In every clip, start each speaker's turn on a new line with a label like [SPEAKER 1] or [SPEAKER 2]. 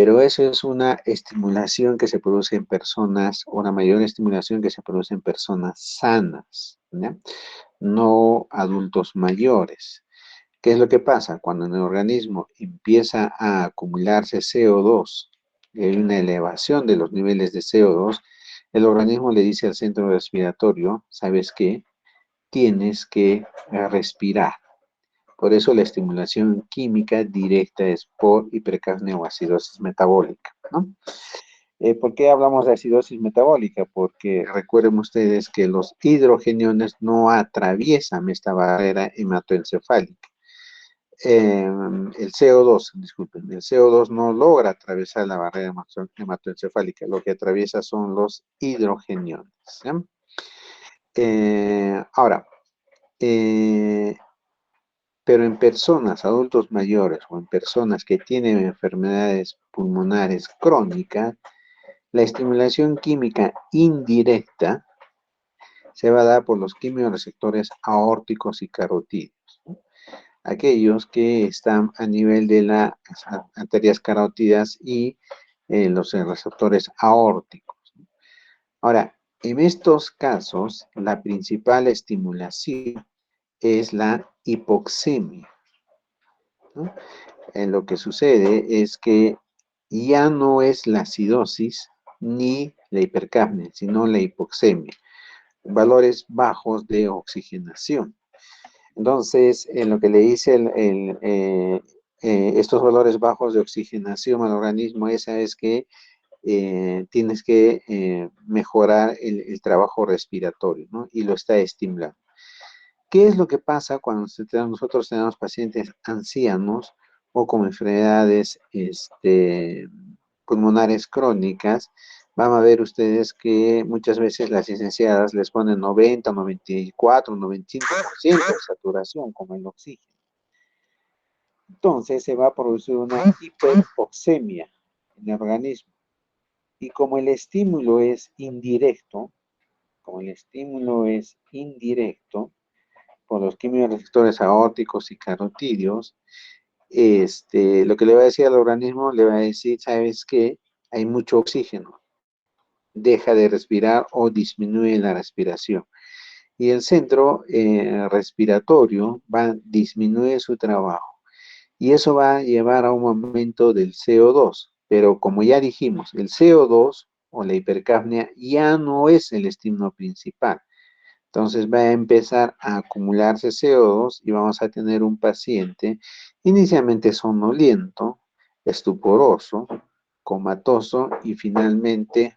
[SPEAKER 1] Pero eso es una estimulación que se produce en personas, una mayor estimulación que se produce en personas sanas, ¿ya? No adultos mayores. ¿Qué es lo que pasa? Cuando en el organismo empieza a acumularse CO2 y hay una elevación de los niveles de CO2, el organismo le dice al centro respiratorio, ¿sabes qué? Tienes que respirar. Por eso la estimulación química directa es por hipercapnia o acidosis metabólica, ¿no? ¿Por qué hablamos de acidosis metabólica? Porque recuerden ustedes que los hidrogeniones no atraviesan esta barrera hematoencefálica. El CO2, disculpen, el CO2 no logra atravesar la barrera hematoencefálica, lo que atraviesa son los hidrogeniones, ¿ya? Ahora, eh, pero en personas, adultos mayores o en personas que tienen enfermedades pulmonares crónicas, la estimulación química indirecta se va a dar por los quimiorreceptores aórticos y carotídeos, ¿no? Aquellos que están a nivel de las arterias carótidas y los receptores aórticos. Ahora, en estos casos, la principal estimulación es la hipoxemia, ¿no? Lo que sucede es que ya no es la acidosis ni la hipercapnia, sino la hipoxemia, valores bajos de oxigenación. Entonces, en lo que le dice estos valores bajos de oxigenación al organismo, esa es que tienes que mejorar el trabajo respiratorio, ¿no? Y lo está estimulando. ¿Qué es lo que pasa cuando nosotros tenemos pacientes ancianos o con enfermedades pulmonares crónicas? Van a ver ustedes que muchas veces las licenciadas les ponen 90, 94, 95% de saturación como el oxígeno. Entonces se va a producir una hiperoxemia en el organismo. Y como el estímulo es indirecto, por los quimiorreceptores aórticos y carotídeos, lo que le va a decir al organismo, le va a decir, ¿sabes qué? Hay mucho oxígeno, deja de respirar o disminuye la respiración. Y el centro respiratorio va a disminuir su trabajo. Y eso va a llevar a un aumento del CO2. Pero como ya dijimos, el CO2 o la hipercapnia ya no es el estímulo principal. Entonces va a empezar a acumularse CO2 y vamos a tener un paciente inicialmente somnoliento, estuporoso, comatoso y finalmente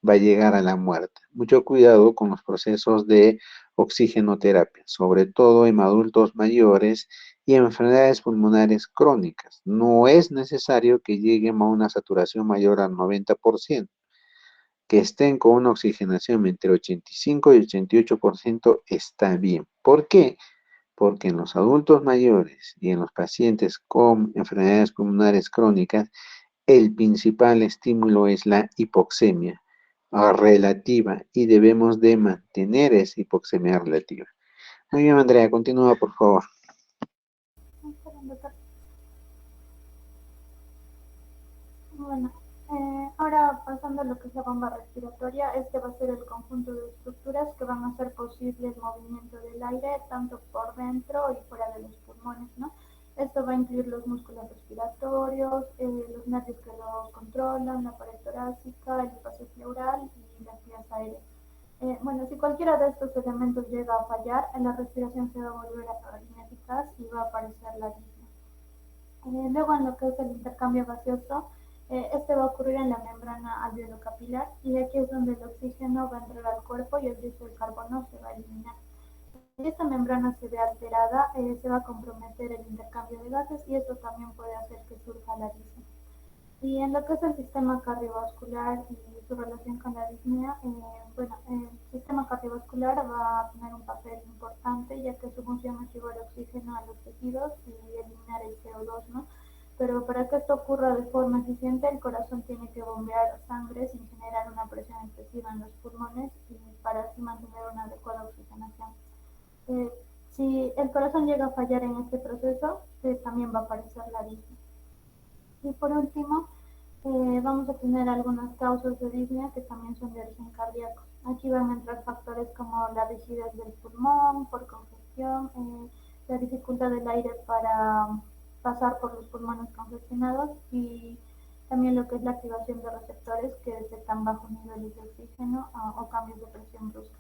[SPEAKER 1] va a llegar a la muerte. Mucho cuidado con los procesos de oxigenoterapia, sobre todo en adultos mayores y en enfermedades pulmonares crónicas. No es necesario que lleguen a una saturación mayor al 90%. Que estén con una oxigenación entre 85 y 88% está bien. ¿Por qué? Porque en los adultos mayores y en los pacientes con enfermedades pulmonares crónicas, el principal estímulo es la hipoxemia relativa y debemos de mantener esa hipoxemia relativa. Muy bien, Andrea, continúa, por favor.
[SPEAKER 2] Bueno, ahora pasando a lo que es la bomba respiratoria, este va a ser el conjunto de estructuras que van a hacer posible el movimiento del aire tanto por dentro y fuera de los pulmones, ¿no? Esto va a incluir los músculos respiratorios, los nervios que los controlan, la pared torácica, el espacio pleural y las vías aéreas. Bueno, si cualquiera de estos elementos llega a fallar, la respiración se va a volver ineficaz y va a aparecer la disnea. Luego, en lo que es el intercambio gaseoso, este va a ocurrir en la membrana alveolo-capilar y aquí es donde el oxígeno va a entrar al cuerpo y el dióxido de carbono se va a eliminar. Si esta membrana se ve alterada, se va a comprometer el intercambio de gases y esto también puede hacer que surja la disnea. Y en lo que es el sistema cardiovascular y su relación con la disnea, bueno, el sistema cardiovascular va a tener un papel importante ya que su función es llevar oxígeno a los tejidos y eliminar el CO2, ¿no? Pero para que esto ocurra de forma eficiente, el corazón tiene que bombear sangre sin generar una presión excesiva en los pulmones y para así mantener una adecuada oxigenación. Eh, si el corazón llega a fallar en este proceso, también va a aparecer la disnea. Y por último, vamos a tener algunas causas de disnea que también son de origen cardíaco. Aquí van a entrar factores como la rigidez del pulmón por congestión, la dificultad del aire para pasar por los pulmones congestionados y también lo que es la activación de receptores que detectan bajos niveles de oxígeno o cambios de presión brusca.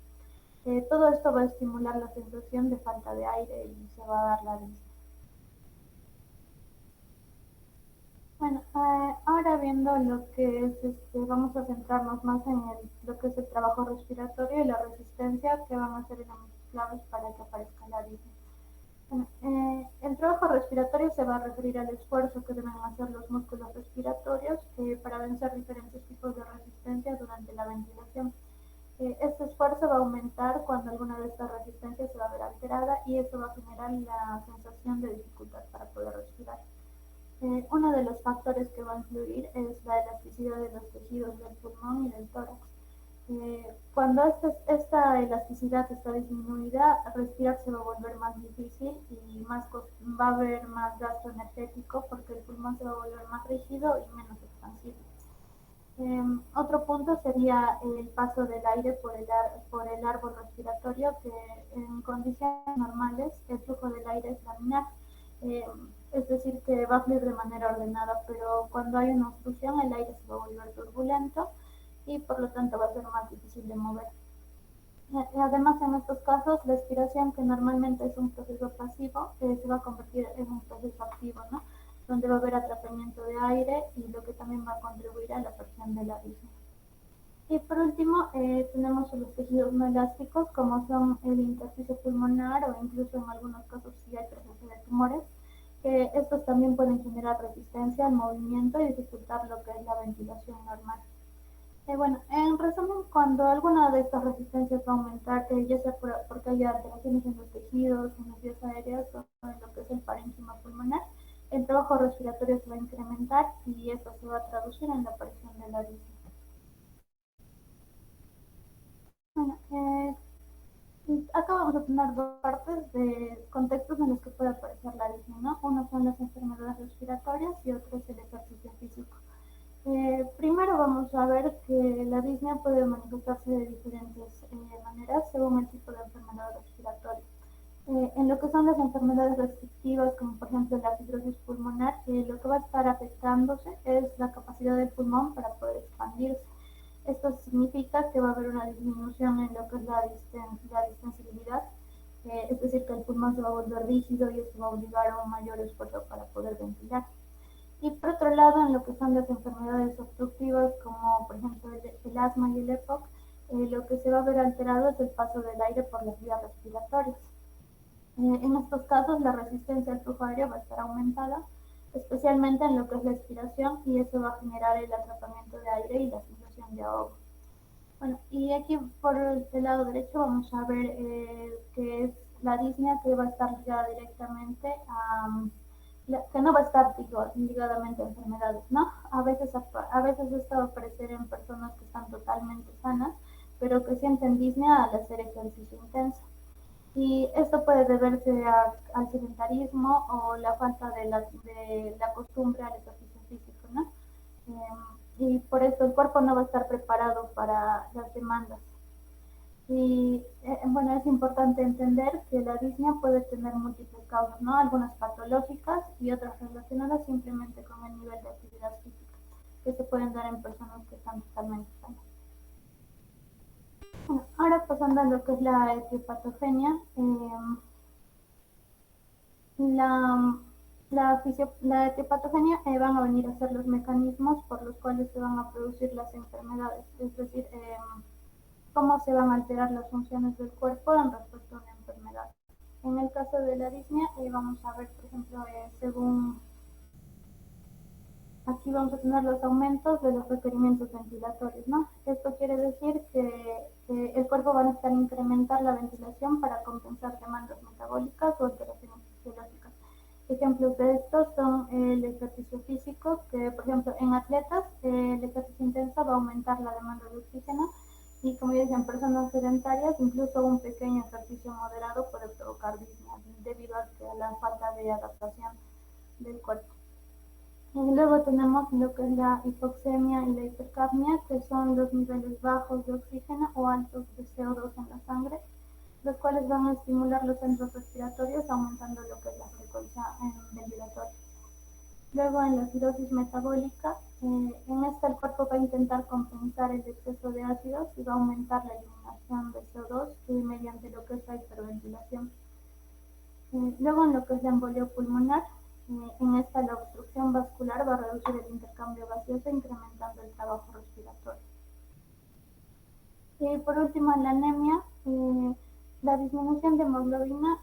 [SPEAKER 2] Todo esto va a estimular la sensación de falta de aire y se va a dar la disnea. Bueno, ahora viendo lo que es, vamos a centrarnos más en lo que es el trabajo respiratorio y la resistencia, que van a ser elementos claves para que aparezca la disnea. Bueno, el trabajo respiratorio se va a referir al esfuerzo que deben hacer los músculos respiratorios para vencer diferentes tipos de resistencia durante la ventilación. Este esfuerzo va a aumentar cuando alguna de estas resistencias se va a ver alterada y eso va a generar la sensación de dificultad para poder respirar. Uno de los factores que va a influir es la elasticidad de los tejidos del pulmón y del tórax. Cuando esta elasticidad está disminuida, respirar se va a volver más difícil y va a haber más gasto energético porque el pulmón se va a volver más rígido y menos expansivo. Otro punto sería el paso del aire por el árbol respiratorio, que en condiciones normales el flujo del aire es laminar, eh, es decir, que va a fluir de manera ordenada, pero cuando hay una obstrucción el aire se va a volver turbulento y por lo tanto va a ser más difícil de mover. Además, en estos casos, la expiración, que normalmente es un proceso pasivo, se va a convertir en un proceso activo, ¿no? Donde va a haber atrapamiento de aire y lo que también va a contribuir a la presión del abismo. Y por último, tenemos los tejidos no elásticos, como son el intersticio pulmonar o incluso en algunos casos si hay presencia de tumores, que estos también pueden generar resistencia al movimiento y dificultar lo que es la ventilación normal. Bueno, en resumen, cuando alguna de estas resistencias va a aumentar, ya sea porque haya alteraciones en los tejidos, en las vías aéreas o en lo que es el parénquima pulmonar, el trabajo respiratorio se va a incrementar y esto se va a traducir en la aparición de la disnea. Bueno, acá vamos a tener dos partes de contextos en los que puede aparecer la disnea, ¿no? Uno son las enfermedades respiratorias y otro es el ejercicio físico. Primero vamos a ver que la disnea puede manifestarse de diferentes maneras según el tipo de enfermedad respiratoria. En lo que son las enfermedades restrictivas, como por ejemplo la fibrosis pulmonar, lo que va a estar afectándose es la capacidad del pulmón para poder expandirse. Esto significa que va a haber una disminución en lo que es la distensibilidad, es decir, que el pulmón se va a volver rígido y esto va a obligar a un mayor esfuerzo para poder ventilar. Y por otro lado, en lo que son las enfermedades obstructivas, como por ejemplo el asma y el EPOC, lo que se va a ver alterado es el paso del aire por las vías respiratorias. En estos casos, la resistencia al flujo aéreo va a estar aumentada, especialmente en lo que es la expiración, y eso va a generar el atrapamiento de aire y la sensación de ahogo. Bueno, y aquí por el lado derecho vamos a ver que es la disnea, que va a estar ligada directamente a que no va a estar ligadamente a enfermedades, ¿no? A veces esto va a aparecer en personas que están totalmente sanas, pero que sienten disnea al hacer ejercicio intenso. Y esto puede deberse al sedentarismo o la falta de la costumbre al ejercicio físico, ¿no? Y por eso el cuerpo no va a estar preparado para las demandas. Y bueno, es importante entender que la disnea puede tener múltiples causas, ¿no? Algunas patológicas y otras relacionadas simplemente con el nivel de actividad física, que se pueden dar en personas que están totalmente sanas. Bueno, ahora pasando a lo que es la etiopatogenia, la etiopatogenia van a venir a ser los mecanismos por los cuales se van a producir las enfermedades, es decir, cómo se van a alterar las funciones del cuerpo en respecto a una enfermedad. En el caso de la disnea, vamos a ver, por ejemplo, según aquí vamos a tener los aumentos de los requerimientos ventilatorios, ¿no? Esto quiere decir que el cuerpo va a necesitar incrementar la ventilación para compensar demandas metabólicas o alteraciones fisiológicas. Ejemplos de estos son el ejercicio físico, que por ejemplo en atletas el ejercicio intenso va a aumentar la demanda de oxígeno y como ya decía, en personas sedentarias incluso un pequeño ejercicio moderado puede provocar disnea debido a la falta de adaptación del cuerpo. Luego tenemos lo que es la hipoxemia y la hipercapnia, que son los niveles bajos de oxígeno o altos de CO2 en la sangre, los cuales van a estimular los centros respiratorios, aumentando lo que es la frecuencia ventilatoria. Luego en la acidosis metabólica, en esta el cuerpo va a intentar compensar el exceso de ácidos y va a aumentar la eliminación de CO2 mediante lo que es la hiperventilación. Luego en lo que es la embolia pulmonar, en esta la obstrucción vascular va a reducir el intercambio gaseoso incrementando el trabajo respiratorio. Por último, en la anemia, la disminución de hemoglobina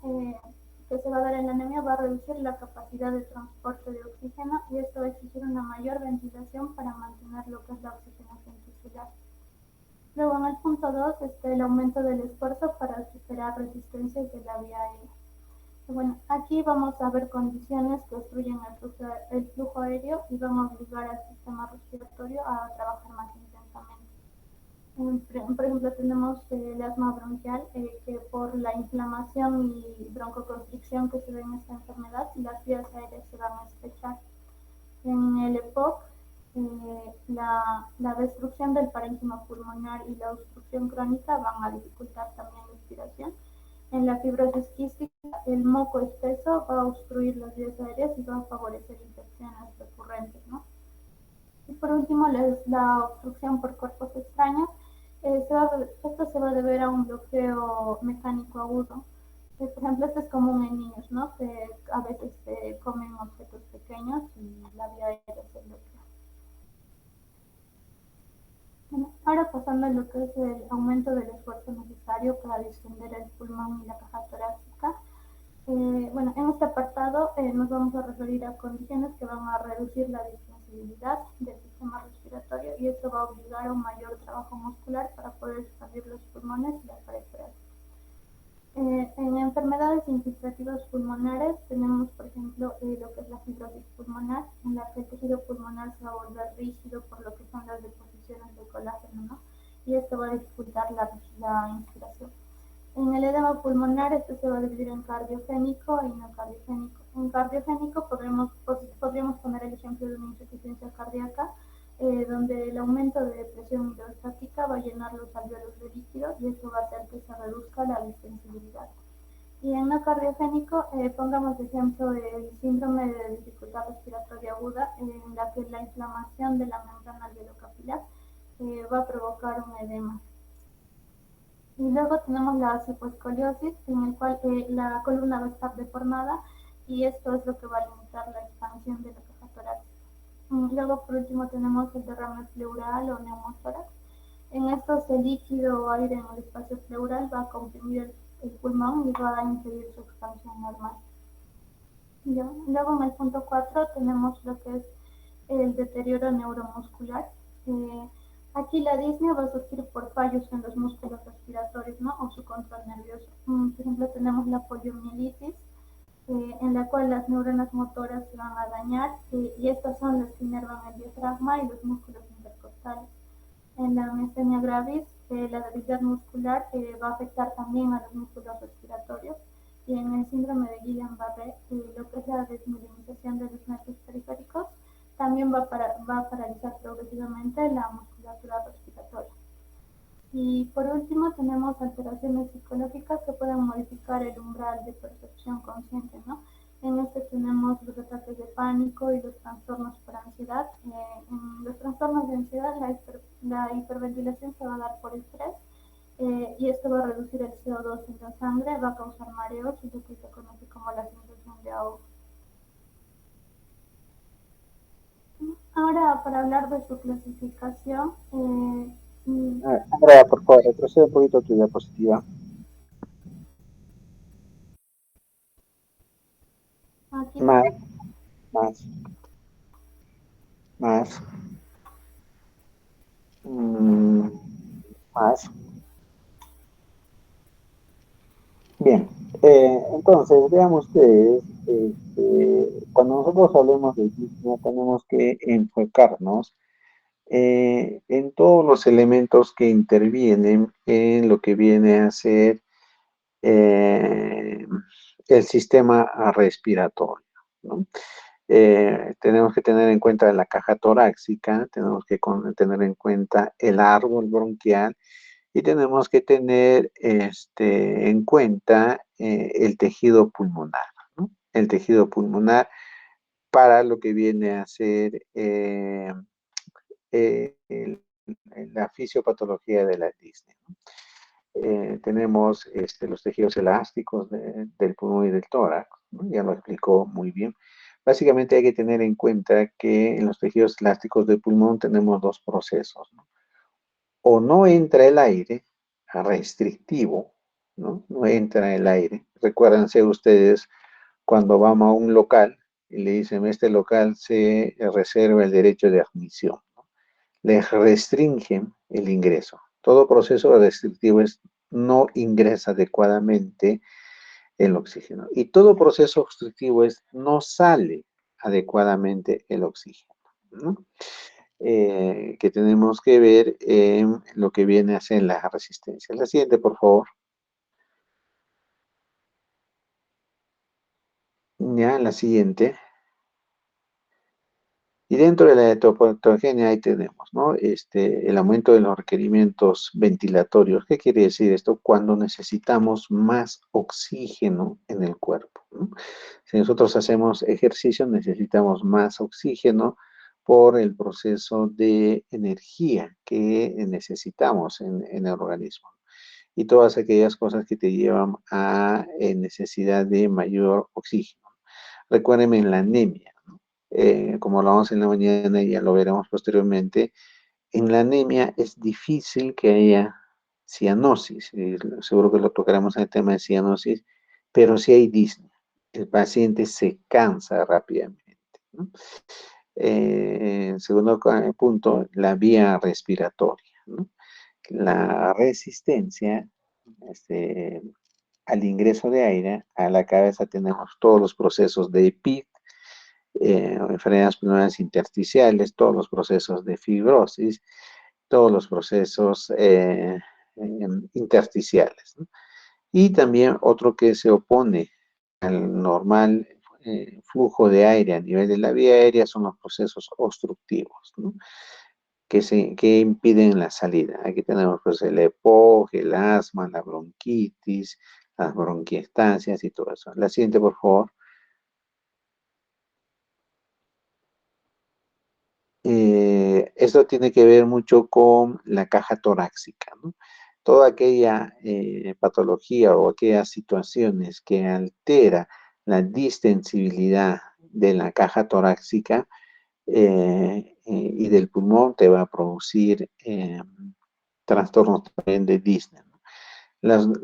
[SPEAKER 2] que se va a dar en la anemia va a reducir la capacidad de transporte de oxígeno y esto va a exigir una mayor ventilación para mantener lo que es la oxigenación tisular. Luego, en el punto 2 está el aumento del esfuerzo para superar resistencias de la vía aérea. Bueno, aquí vamos a ver condiciones que obstruyen el flujo aéreo y van a obligar al sistema respiratorio a trabajar más intensamente. Por ejemplo, tenemos el asma bronquial, que por la inflamación y broncoconstricción que se ve en esta enfermedad, las vías aéreas se van a estrechar. En el EPOC, la destrucción del parénquima pulmonar y la obstrucción crónica van a dificultar también la respiración. En la fibrosis quística, el moco espeso va a obstruir las vías aéreas y va a favorecer infecciones recurrentes, ¿no? Y por último, la obstrucción por cuerpos extraños. Esto se va a deber a un bloqueo mecánico agudo. Por ejemplo, esto es común en niños, ¿no? Que a veces comen objetos pequeños y la vía aérea se bloquea. Bueno, ahora pasando a lo que es el aumento del esfuerzo necesario para distender el pulmón y la caja torácica. Bueno, en este apartado nos vamos a referir a condiciones que van a reducir la distensibilidad del sistema respiratorio y esto va a obligar a un mayor trabajo muscular para poder expandir los pulmones y la pared torácica. En enfermedades infiltrativas pulmonares tenemos, por ejemplo, lo que es la fibrosis pulmonar, en la que el tejido pulmonar se va a volver rígido por lo que son las deposiciones de colágeno, ¿no? Y esto va a dificultar la inspiración. En el edema pulmonar, esto se va a dividir en cardiogénico y no cardiogénico. En cardiogénico podríamos poner el ejemplo de una insuficiencia cardíaca, donde el aumento de presión hidrostática va a llenar los alvéolos de líquido y esto va a hacer que se reduzca la distensibilidad. Y en no cardiogénico, pongamos de ejemplo el síndrome de dificultad respiratoria aguda, en la que la inflamación de la membrana alveolocapilar va a provocar un edema. Y luego tenemos la hipoescoliosis, en el cual la columna va a estar deformada y esto es lo que va a limitar la expansión de la caja torácica. Luego, por último, tenemos el derrame pleural o neumotórax. En estos, el líquido o aire en el espacio pleural va a comprimir el pulmón y va a impedir su expansión normal. Luego, en el punto 4 tenemos lo que es el deterioro neuromuscular. Aquí la disnea va a surgir por fallos en los músculos respiratorios, ¿no? O su control nervioso. Por ejemplo, tenemos la poliomielitis, en la cual las neuronas motoras se van a dañar y estas son las que inervan el diafragma y los músculos intercostales. En la miastenia gravis, la debilidad muscular va a afectar también a los músculos respiratorios. Y en el síndrome de Guillain-Barré, lo que es la desmielinización de los nervios periféricos, también va a paralizar progresivamente la musculatura respiratoria. Y por último tenemos alteraciones psicológicas que pueden modificar el umbral de percepción consciente, ¿no? En este tenemos los ataques de pánico y los trastornos por ansiedad. En los trastornos de ansiedad la hiperventilación se va a dar por estrés y esto va a reducir el CO2 en la sangre, va a causar mareos y lo que se conoce como la sensación de ahogo. Ahora, para hablar de su clasificación,
[SPEAKER 1] Ahora, por favor, retrocede un poquito tu diapositiva.
[SPEAKER 2] aquí
[SPEAKER 1] Más, más, más. Más. Bien, entonces veamos ustedes, cuando nosotros hablemos de disnea tenemos que enfocarnos en todos los elementos que intervienen en lo que viene a ser eh, el sistema respiratorio, ¿no? Tenemos que tener en cuenta la caja torácica, tenemos que tener en cuenta el árbol bronquial y tenemos que tener en cuenta el tejido pulmonar, ¿no? El tejido pulmonar para lo que viene a ser la fisiopatología de la disnea. Tenemos los tejidos elásticos del pulmón y del tórax, ¿no? Ya lo explicó muy bien. Básicamente hay que tener en cuenta que en los tejidos elásticos del pulmón tenemos dos procesos, ¿no? O no entra el aire restrictivo, ¿no? No entra el aire. Recuérdense ustedes cuando vamos a un local y le dicen, este local se reserva el derecho de admisión, ¿no? Les restringen el ingreso. Todo proceso restrictivo es no ingresa adecuadamente el oxígeno. Y todo proceso obstructivo es no sale adecuadamente el oxígeno, ¿no? Que tenemos que ver en lo que viene a ser la resistencia. La siguiente, por favor. Ya, la siguiente. Y dentro de la etopatorogenia ahí tenemos, ¿no? El aumento de los requerimientos ventilatorios. ¿Qué quiere decir esto? Cuando necesitamos más oxígeno en el cuerpo, ¿no? Si nosotros hacemos ejercicio, necesitamos más oxígeno por el proceso de energía que necesitamos en el organismo. Y todas aquellas cosas que te llevan a necesidad de mayor oxígeno. Recuérdenme en la anemia, ¿no? Como hablamos en la mañana y ya lo veremos posteriormente, en la anemia es difícil que haya cianosis, seguro que lo tocaremos en el tema de cianosis, pero sí hay disnea. El paciente se cansa rápidamente, ¿no? Segundo punto, la vía respiratoria, ¿no? La resistencia este, al ingreso de aire, a la cabeza tenemos todos los procesos de PIC, enfermedades pulmonares intersticiales, todos los procesos de fibrosis, todos los procesos intersticiales, ¿no? Y también otro que se opone al normal flujo de aire a nivel de la vía aérea son los procesos obstructivos, ¿no? Que impiden la salida. Aquí tenemos pues el EPOG, el asma, la bronquitis, las bronquiestancias y todo eso. La siguiente, por favor. Esto tiene que ver mucho con la caja torácica, ¿no? Toda aquella patología o aquellas situaciones que altera la distensibilidad de la caja torácica y del pulmón te va a producir trastornos también de Disney, ¿no?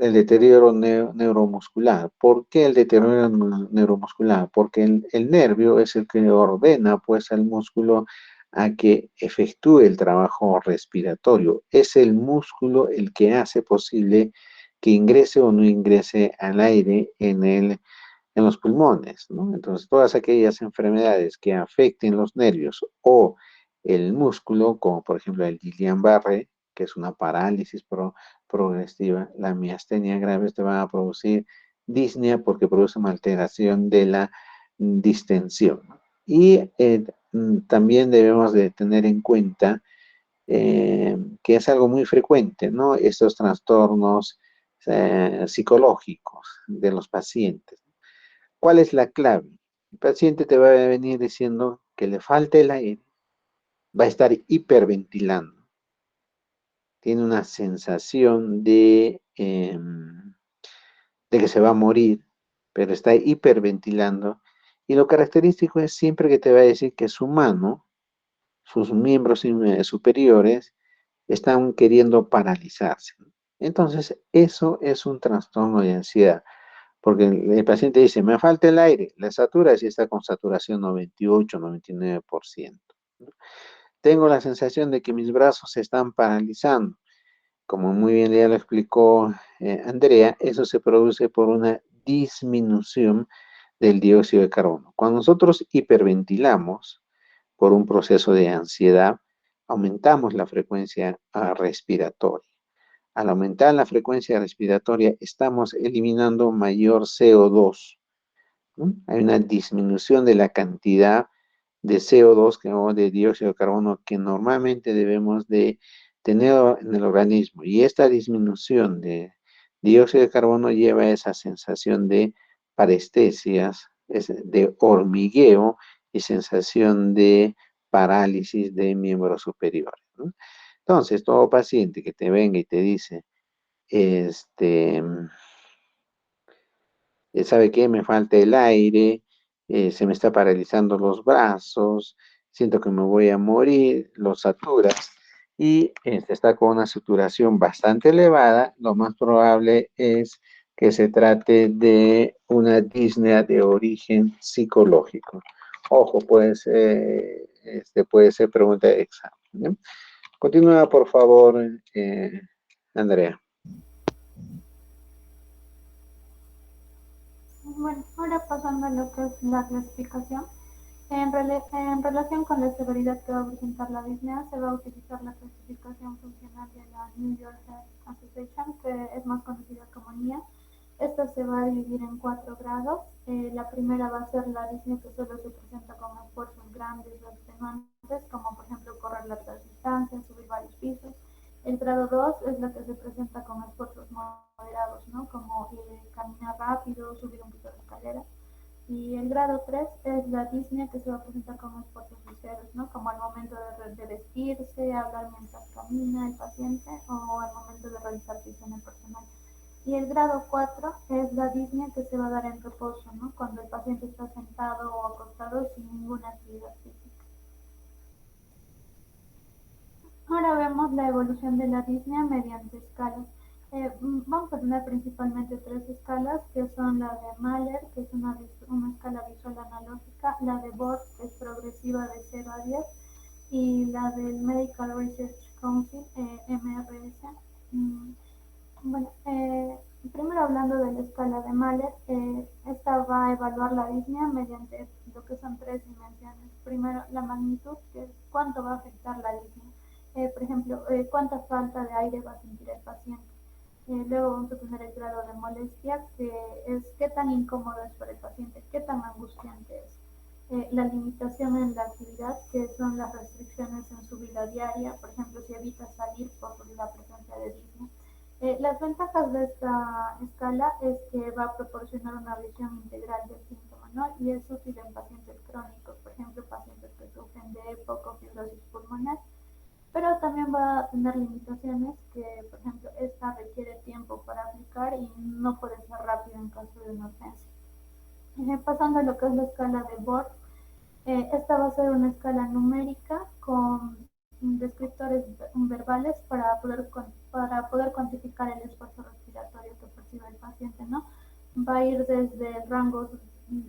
[SPEAKER 1] El deterioro neuromuscular. ¿Por qué el deterioro neuromuscular? Porque el nervio es el que ordena pues al músculo a que efectúe el trabajo respiratorio. Es el músculo el que hace posible que ingrese o no ingrese al aire en los pulmones, ¿no? Entonces, todas aquellas enfermedades que afecten los nervios o el músculo, como por ejemplo el Guillain-Barré, que es una parálisis progresiva, la miastenia grave, te va a producir disnea porque produce una alteración de la distensión, ¿no? Y también debemos de tener en cuenta que es algo muy frecuente, ¿no? Estos trastornos psicológicos de los pacientes. ¿Cuál es la clave? El paciente te va a venir diciendo que le falta el aire, va a estar hiperventilando, tiene una sensación de que se va a morir, pero está hiperventilando. Y lo característico es siempre que te va a decir que su mano, sus miembros superiores, están queriendo paralizarse. Entonces, eso es un trastorno de ansiedad. Porque el paciente dice, me falta el aire, la satura si está con saturación 98, 99%. Tengo la sensación de que mis brazos se están paralizando. Como muy bien ya lo explicó Andrea, eso se produce por una disminución del dióxido de carbono. Cuando nosotros hiperventilamos por un proceso de ansiedad, aumentamos la frecuencia respiratoria. Al aumentar la frecuencia respiratoria, estamos eliminando mayor CO2, ¿no? Hay una disminución de la cantidad de CO2 o de dióxido de carbono que normalmente debemos de tener en el organismo. Y esta disminución de dióxido de carbono lleva a esa sensación de parestesias, de hormigueo y sensación de parálisis de miembros superiores, ¿no? Entonces, todo paciente que te venga y te dice, este, ¿sabe qué? Me falta el aire, se me está paralizando los brazos, siento que me voy a morir, lo saturas y está con una saturación bastante elevada, lo más probable es que se trate de una disnea de origen psicológico. Ojo, puede ser pregunta de examen, ¿no? Continúa, por favor, Andrea.
[SPEAKER 2] Bueno, ahora pasando a lo que es la clasificación. En relación con la severidad que va a presentar la disnea, se va a utilizar la clasificación funcional de la New York Heart Association, que es más conocida como NIA. Esta se va a dividir en 4 grados. La primera va a ser la disnea que solo se presenta con esfuerzos grandes o extenuantes, como por ejemplo correr largas distancias, subir varios pisos. El grado 2 es la que se presenta con esfuerzos moderados, ¿no? Como caminar rápido, subir un piso de escalera. Y el grado 3 es la disnea que se va a presentar con esfuerzos ligeros, ¿no? Como al momento de vestirse, hablar mientras camina el paciente o al momento de realizar su higiene personal. Y el grado 4 es la disnea que se va a dar en reposo, ¿no? Cuando el paciente está sentado o acostado sin ninguna actividad física. Ahora vemos la evolución de la disnea mediante escalas. Vamos a tener principalmente 3 escalas, que son la de Mahler, que es una escala visual analógica, la de Borg, que es progresiva de 0 a 10, y la del Medical Research Council, MRS. Mm, bueno, primero hablando de la escala de Mahler, esta va a evaluar la disnea mediante lo que son 3 dimensiones. Primero, la magnitud, que es cuánto va a afectar la disnea. Por ejemplo, cuánta falta de aire va a sentir el paciente. Luego vamos a tener el grado de molestia, que es qué tan incómodo es para el paciente, qué tan angustiante es. La limitación en la actividad, que son las restricciones en su vida diaria, por ejemplo, si evita salir por la presencia de disnea. Las ventajas de esta escala es que va a proporcionar una visión integral del síntoma, ¿no? Y es útil en pacientes crónicos, por ejemplo, pacientes que sufren de EPOC o fibrosis pulmonar, pero también va a tener limitaciones que, por ejemplo, esta requiere tiempo para aplicar y no puede ser rápido en caso de una urgencia. Pasando a lo que es la escala de Borg, esta va a ser una escala numérica con descriptores verbales para poder cuantificar el esfuerzo respiratorio que percibe el paciente, ¿no? Va a ir desde el rango,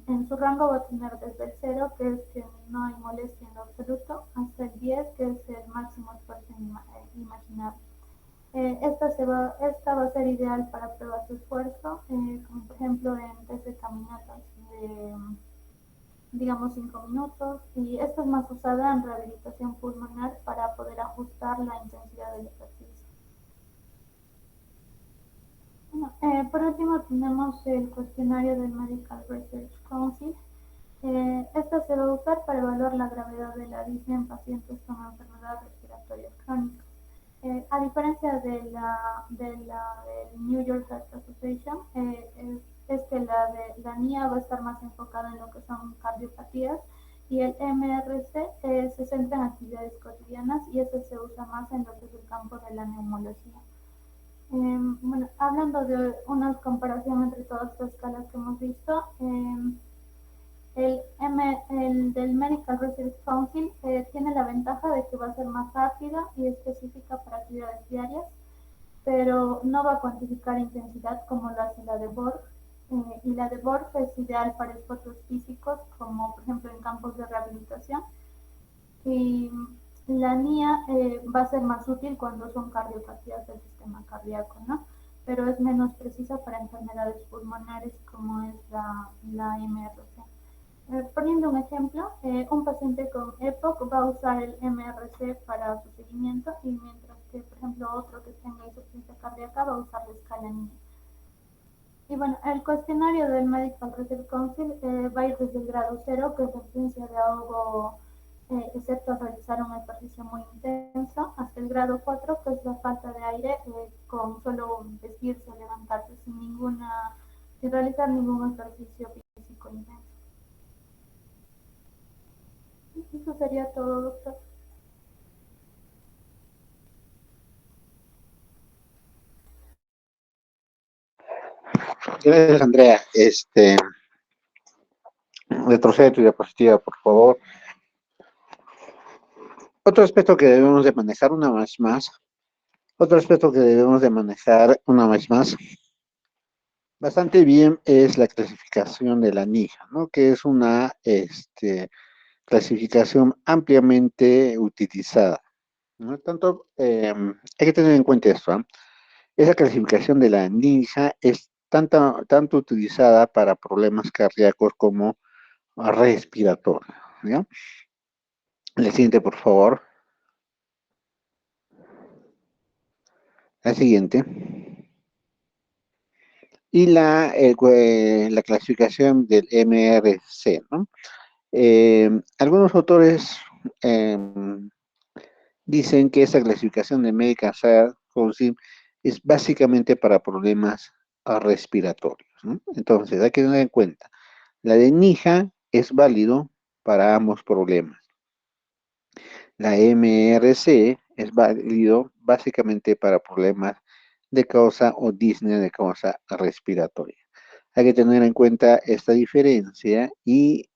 [SPEAKER 2] en su rango va a tener desde el 0, que es que no hay molestia en lo absoluto, hasta el 10, que es el máximo esfuerzo imaginable. Esta va a ser ideal para pruebas de esfuerzo, como por ejemplo en test de caminatas de, digamos, 5 minutos, y esta es más usada en rehabilitación pulmonar para poder ajustar la intensidad del ejercicio. Bueno, por último tenemos el cuestionario del Medical Research Council. Esta se va a usar para evaluar la gravedad de la disnea en pacientes con enfermedades respiratorias crónicas. A diferencia del New York Heart Association, es que la NIA va a estar más enfocada en lo que son cardiopatías y el MRC se centra en actividades cotidianas y este se usa más en lo que es el campo de la neumología. Bueno, hablando de una comparación entre todas las escalas que hemos visto, el del Medical Research Council tiene la ventaja de que va a ser más rápida y específica para actividades diarias, pero no va a cuantificar intensidad como lo hace la de Borg. Y la de Borg es ideal para esfuerzos físicos, como por ejemplo en campos de rehabilitación. Y la NIA va a ser más útil cuando son cardiopatías del sistema cardíaco, ¿no? Pero es menos precisa para enfermedades pulmonares como es la MRC. Poniendo un ejemplo, un paciente con EPOC va a usar el MRC para su seguimiento y mientras que, por ejemplo, otro que tenga insuficiencia cardíaca va a usar la escala NIA. Y bueno, el cuestionario del Medical Research Council va a ir desde el grado 0, que es la ausencia de ahogo, excepto realizar un ejercicio muy intenso, hasta el grado 4, que es la falta de aire, con solo vestirse, levantarse sin realizar ningún ejercicio físico intenso. Eso sería todo, doctor.
[SPEAKER 1] Gracias, Andrea. Retrocede tu diapositiva, por favor. Otro aspecto que debemos de manejar una vez más, otro aspecto que debemos de manejar una vez más, bastante bien es la clasificación de la NIJA, ¿no? Que es una clasificación ampliamente utilizada, ¿no? Hay que tener en cuenta esto, ¿eh? Esa clasificación de la NIJA es tanto utilizada para problemas cardíacos como respiratorios, ¿ya? La siguiente, por favor. La siguiente. Y la clasificación del MRC, ¿no? Algunos autores eh, dicen que esta clasificación de Medical Care Council es básicamente para problemas respiratorios, ¿no? Entonces, hay que tener en cuenta, la de NIJA es válido para ambos problemas. La MRC es válido básicamente para problemas de causa o disnea de causa respiratoria. Hay que tener en cuenta esta diferencia y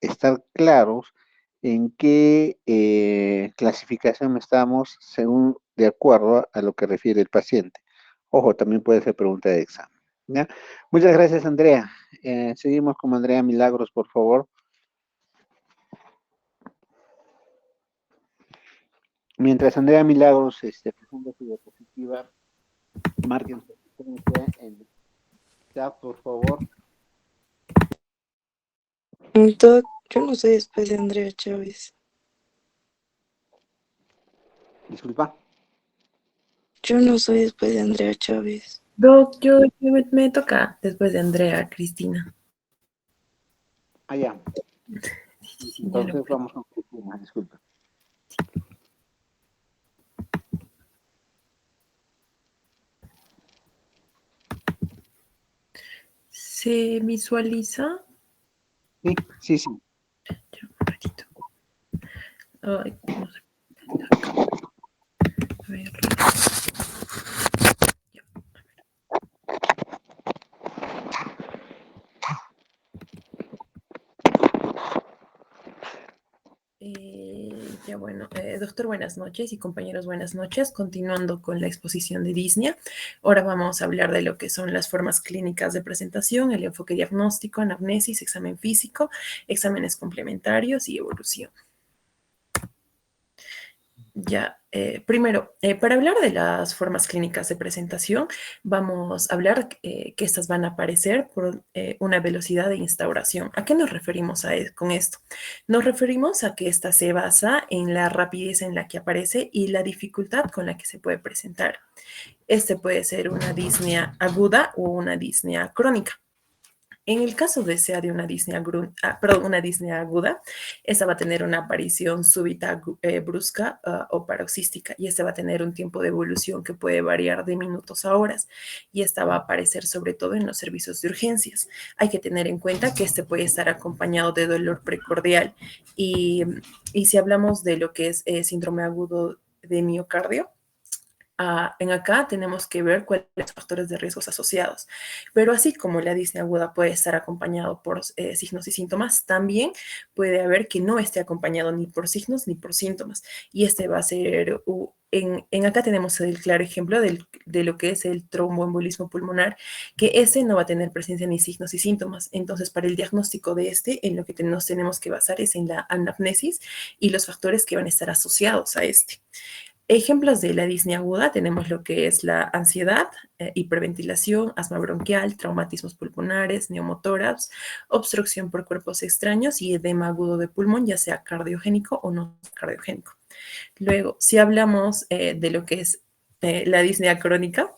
[SPEAKER 1] estar claros en qué clasificación estamos según de acuerdo a lo que refiere el paciente. Ojo, también puede ser pregunta de examen, ¿ya? Muchas gracias, Andrea. Seguimos con Andrea Milagros, por favor. Mientras Andrea Milagros presenta su diapositiva, marquen su asistencia en el chat, por favor.
[SPEAKER 3] Doc, yo no soy después de Andrea Chávez.
[SPEAKER 1] Disculpa.
[SPEAKER 3] Yo no soy después de Andrea Chávez.
[SPEAKER 4] Doc, me toca después de Andrea, Cristina.
[SPEAKER 1] Ah, ya.
[SPEAKER 4] Sí,
[SPEAKER 1] Entonces vamos con Cristina, disculpa.
[SPEAKER 4] ¿Se visualiza?
[SPEAKER 1] Sí, sí.
[SPEAKER 4] Ya, un ratito. Ay, no sé. A ver. Ya, ya bueno, doctor, buenas noches y compañeros, buenas noches. Continuando con la exposición de disnea, ahora vamos a hablar de lo que son las formas clínicas de presentación, el enfoque diagnóstico, anamnesis, examen físico, exámenes complementarios y evolución. Ya, primero, para hablar de las formas clínicas de presentación, vamos a hablar que estas van a aparecer por una velocidad de instauración. ¿A qué nos referimos con esto? Nos referimos a que esta se basa en la rapidez en la que aparece y la dificultad con la que se puede presentar. Este puede ser una disnea aguda o una disnea crónica. En el caso de sea de una una disnea aguda, esta va a tener una aparición súbita brusca o paroxística y esta va a tener un tiempo de evolución que puede variar de minutos a horas y esta va a aparecer sobre todo en los servicios de urgencias. Hay que tener en cuenta que este puede estar acompañado de dolor precordial y si hablamos de lo que es síndrome agudo de miocardio, en acá tenemos que ver cuáles son los factores de riesgos asociados. Pero así como la disnea aguda puede estar acompañado por signos y síntomas, también puede haber que no esté acompañado ni por signos ni por síntomas. Y este va a ser, en acá tenemos el claro ejemplo de lo que es el tromboembolismo pulmonar, que este no va a tener presencia ni signos y síntomas. Entonces, para el diagnóstico de este, en lo que nos tenemos que basar es en la anamnesis y los factores que van a estar asociados a este. Ejemplos de la disnea aguda tenemos lo que es la ansiedad, hiperventilación, asma bronquial, traumatismos pulmonares, neumotórax, obstrucción por cuerpos extraños y edema agudo de pulmón, ya sea cardiogénico o no cardiogénico. Luego, si hablamos de lo que es la disnea crónica,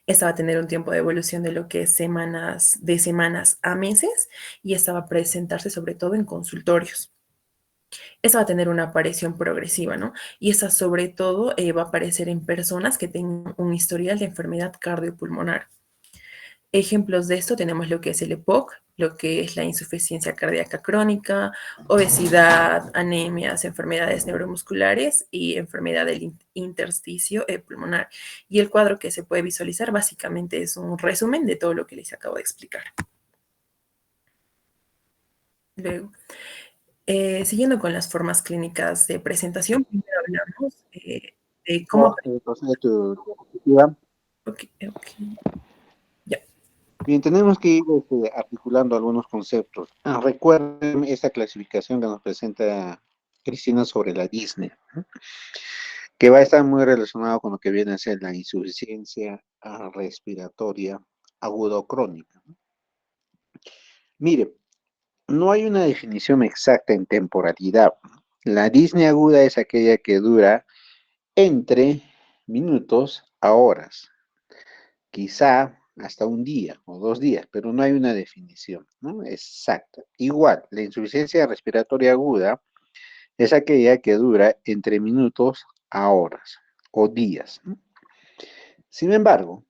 [SPEAKER 4] Esta va a tener un tiempo de evolución de lo que es de semanas a meses, y esta va a presentarse sobre todo en consultorios. Esta va a tener una aparición progresiva, ¿no? Y esta sobre todo va a aparecer en personas que tengan un historial de enfermedad cardiopulmonar. Ejemplos de esto tenemos lo que es el EPOC, lo que es la insuficiencia cardíaca crónica, obesidad, anemias, enfermedades neuromusculares y enfermedad del intersticio pulmonar. Y el cuadro que se puede visualizar básicamente es un resumen de todo lo que les acabo de explicar. Luego, siguiendo con las formas clínicas de presentación, primero hablamos de cómo...
[SPEAKER 1] Entonces, tu diapositiva.
[SPEAKER 4] Ok, ok, ya.
[SPEAKER 1] Bien, tenemos que ir articulando algunos conceptos. Recuerden esta clasificación que nos presenta Cristina sobre la Disney, ¿no? Que va a estar muy relacionado con lo que viene a ser la insuficiencia respiratoria aguda o crónica. Mire, no hay una definición exacta en temporalidad. La disnea aguda es aquella que dura entre minutos a horas, quizá hasta un día o 2 días, pero no hay una definición, ¿no? Exacta. Igual, la insuficiencia respiratoria aguda es aquella que dura entre minutos a horas o días, ¿no? Sin embargo,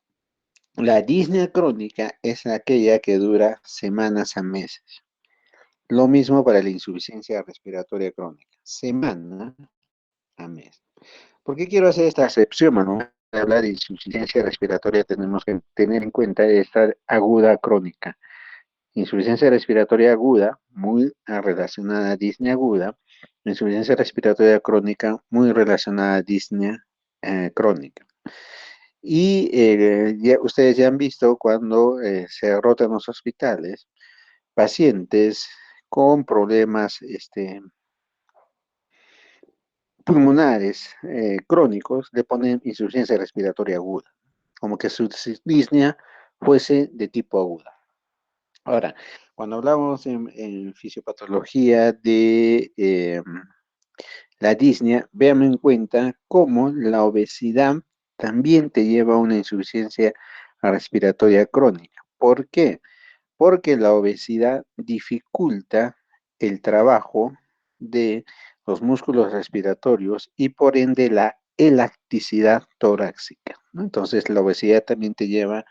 [SPEAKER 1] la disnea crónica es aquella que dura semanas a meses. Lo mismo para la insuficiencia respiratoria crónica, semana a mes. ¿Por qué quiero hacer esta excepción, Manu? Al hablar de insuficiencia respiratoria tenemos que tener en cuenta esta aguda crónica. Insuficiencia respiratoria aguda, muy relacionada a disnea aguda. Insuficiencia respiratoria crónica, muy relacionada a disnea crónica. Y ustedes ya han visto cuando se rotan los hospitales, pacientes con problemas pulmonares crónicos le ponen insuficiencia respiratoria aguda, como que su disnea fuese de tipo aguda. Ahora, cuando hablamos en fisiopatología de la disnea, vean en cuenta cómo la obesidad también te lleva a una insuficiencia respiratoria crónica. ¿Por qué? Porque la obesidad dificulta el trabajo de los músculos respiratorios y por ende la elasticidad torácica, ¿no? Entonces la obesidad también te lleva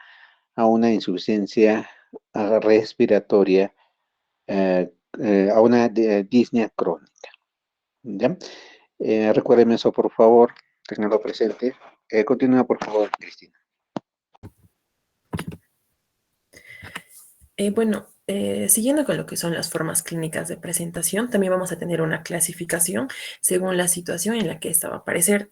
[SPEAKER 1] a una insuficiencia respiratoria, a una disnea crónica, ¿ya? Recuérdenme eso, por favor, tenganlo presente. Continúa, por favor, Cristina.
[SPEAKER 4] Bueno, siguiendo con lo que son las formas clínicas de presentación, también vamos a tener una clasificación según la situación en la que esta va a aparecer.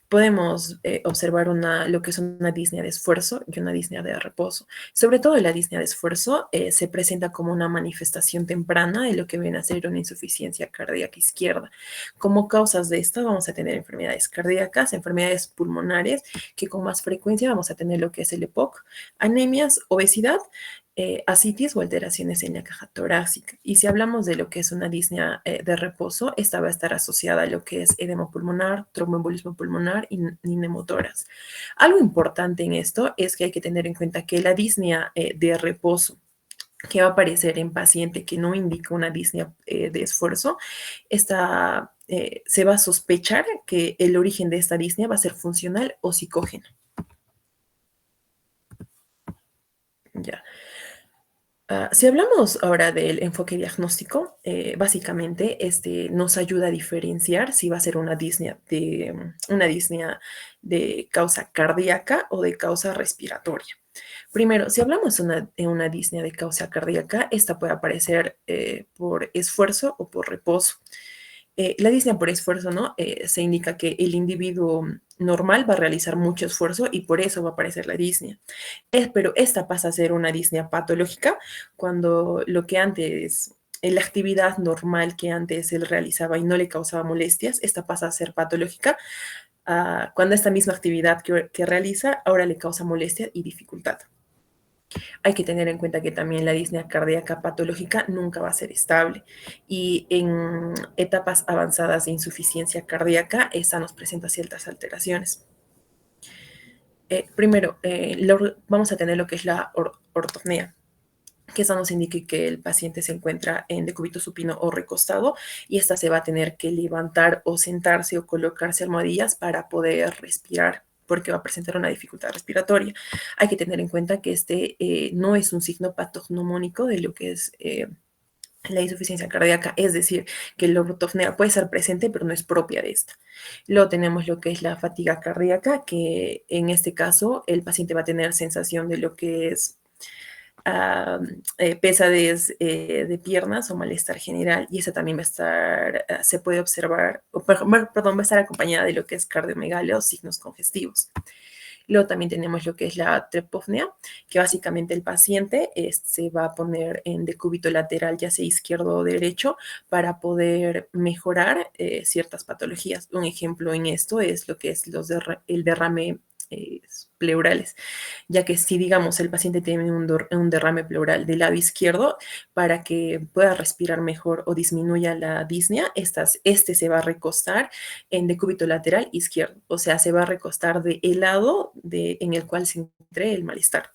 [SPEAKER 4] Podemos observar lo que es una disnea de esfuerzo y una disnea de reposo. Sobre todo la disnea de esfuerzo se presenta como una manifestación temprana de lo que viene a ser una insuficiencia cardíaca izquierda. Como causas de esta vamos a tener enfermedades cardíacas, enfermedades pulmonares, que con más frecuencia vamos a tener lo que es el EPOC, anemias, obesidad, ascitis o alteraciones en la caja torácica. Y si hablamos de lo que es una disnea de reposo, esta va a estar asociada a lo que es edema pulmonar, tromboembolismo pulmonar y neumotoras. Algo importante en esto es que hay que tener en cuenta que la disnea de reposo que va a aparecer en paciente que no indica una disnea de esfuerzo, se va a sospechar que el origen de esta disnea va a ser funcional o psicógeno. Ya. Si hablamos ahora del enfoque diagnóstico, básicamente nos ayuda a diferenciar si va a ser una disnea de causa cardíaca o de causa respiratoria. Primero, si hablamos de una disnea de causa cardíaca, esta puede aparecer por esfuerzo o por reposo. La disnea por esfuerzo, ¿no? Se indica que el individuo normal va a realizar mucho esfuerzo y por eso va a aparecer la disnea. Pero esta pasa a ser una disnea patológica cuando lo que antes, la actividad normal que antes él realizaba y no le causaba molestias, esta pasa a ser patológica cuando esta misma actividad que realiza ahora le causa molestia y dificultad. Hay que tener en cuenta que también la disnea cardíaca patológica nunca va a ser estable y en etapas avanzadas de insuficiencia cardíaca, esta nos presenta ciertas alteraciones. Primero, vamos a tener lo que es la ortopnea, que esa nos indique que el paciente se encuentra en decúbito supino o recostado, y esta se va a tener que levantar o sentarse o colocarse almohadillas para poder respirar, porque va a presentar una dificultad respiratoria. Hay que tener en cuenta que este no es un signo patognomónico de lo que es la insuficiencia cardíaca, es decir, que la ortopnea puede ser presente, pero no es propia de esta. Luego tenemos lo que es la fatiga cardíaca, que en este caso el paciente va a tener sensación de lo que es pesadez de piernas o malestar general, y esa también va a estar, se puede observar, perdón, va a estar acompañada de lo que es cardiomegalia o signos congestivos. Luego también tenemos lo que es la trepopnea, que básicamente el paciente se va a poner en decúbito lateral, ya sea izquierdo o derecho, para poder mejorar ciertas patologías. Un ejemplo en esto es lo que es el derrame pleurales, ya que si, digamos, el paciente tiene un derrame pleural del lado izquierdo, para que pueda respirar mejor o disminuya la disnea, este se va a recostar en decúbito lateral izquierdo, o sea, se va a recostar del lado en el cual se encuentre el malestar.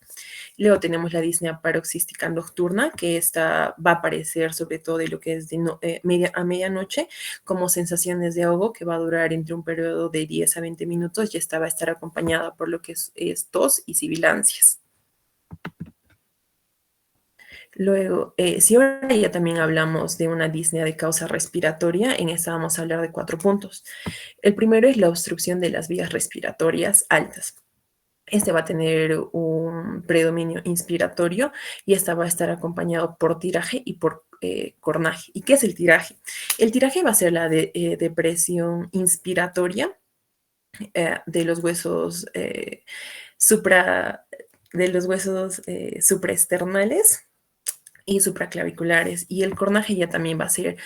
[SPEAKER 4] Luego tenemos la disnea paroxística nocturna, que esta va a aparecer sobre todo de lo que es de a medianoche, como sensaciones de ahogo, que va a durar entre un periodo de 10 a 20 minutos, y esta va a estar acompañada por lo que es tos y sibilancias. Luego, si ahora ya también hablamos de una disnea de causa respiratoria, en esta vamos a hablar de 4 puntos. El primero es la obstrucción de las vías respiratorias altas. Este va a tener un predominio inspiratorio, y esta va a estar acompañado por tiraje y por cornaje. ¿Y qué es el tiraje? El tiraje va a ser la depresión inspiratoria de los huesos supraesternales y supraclaviculares, y el cornaje ya también va a ser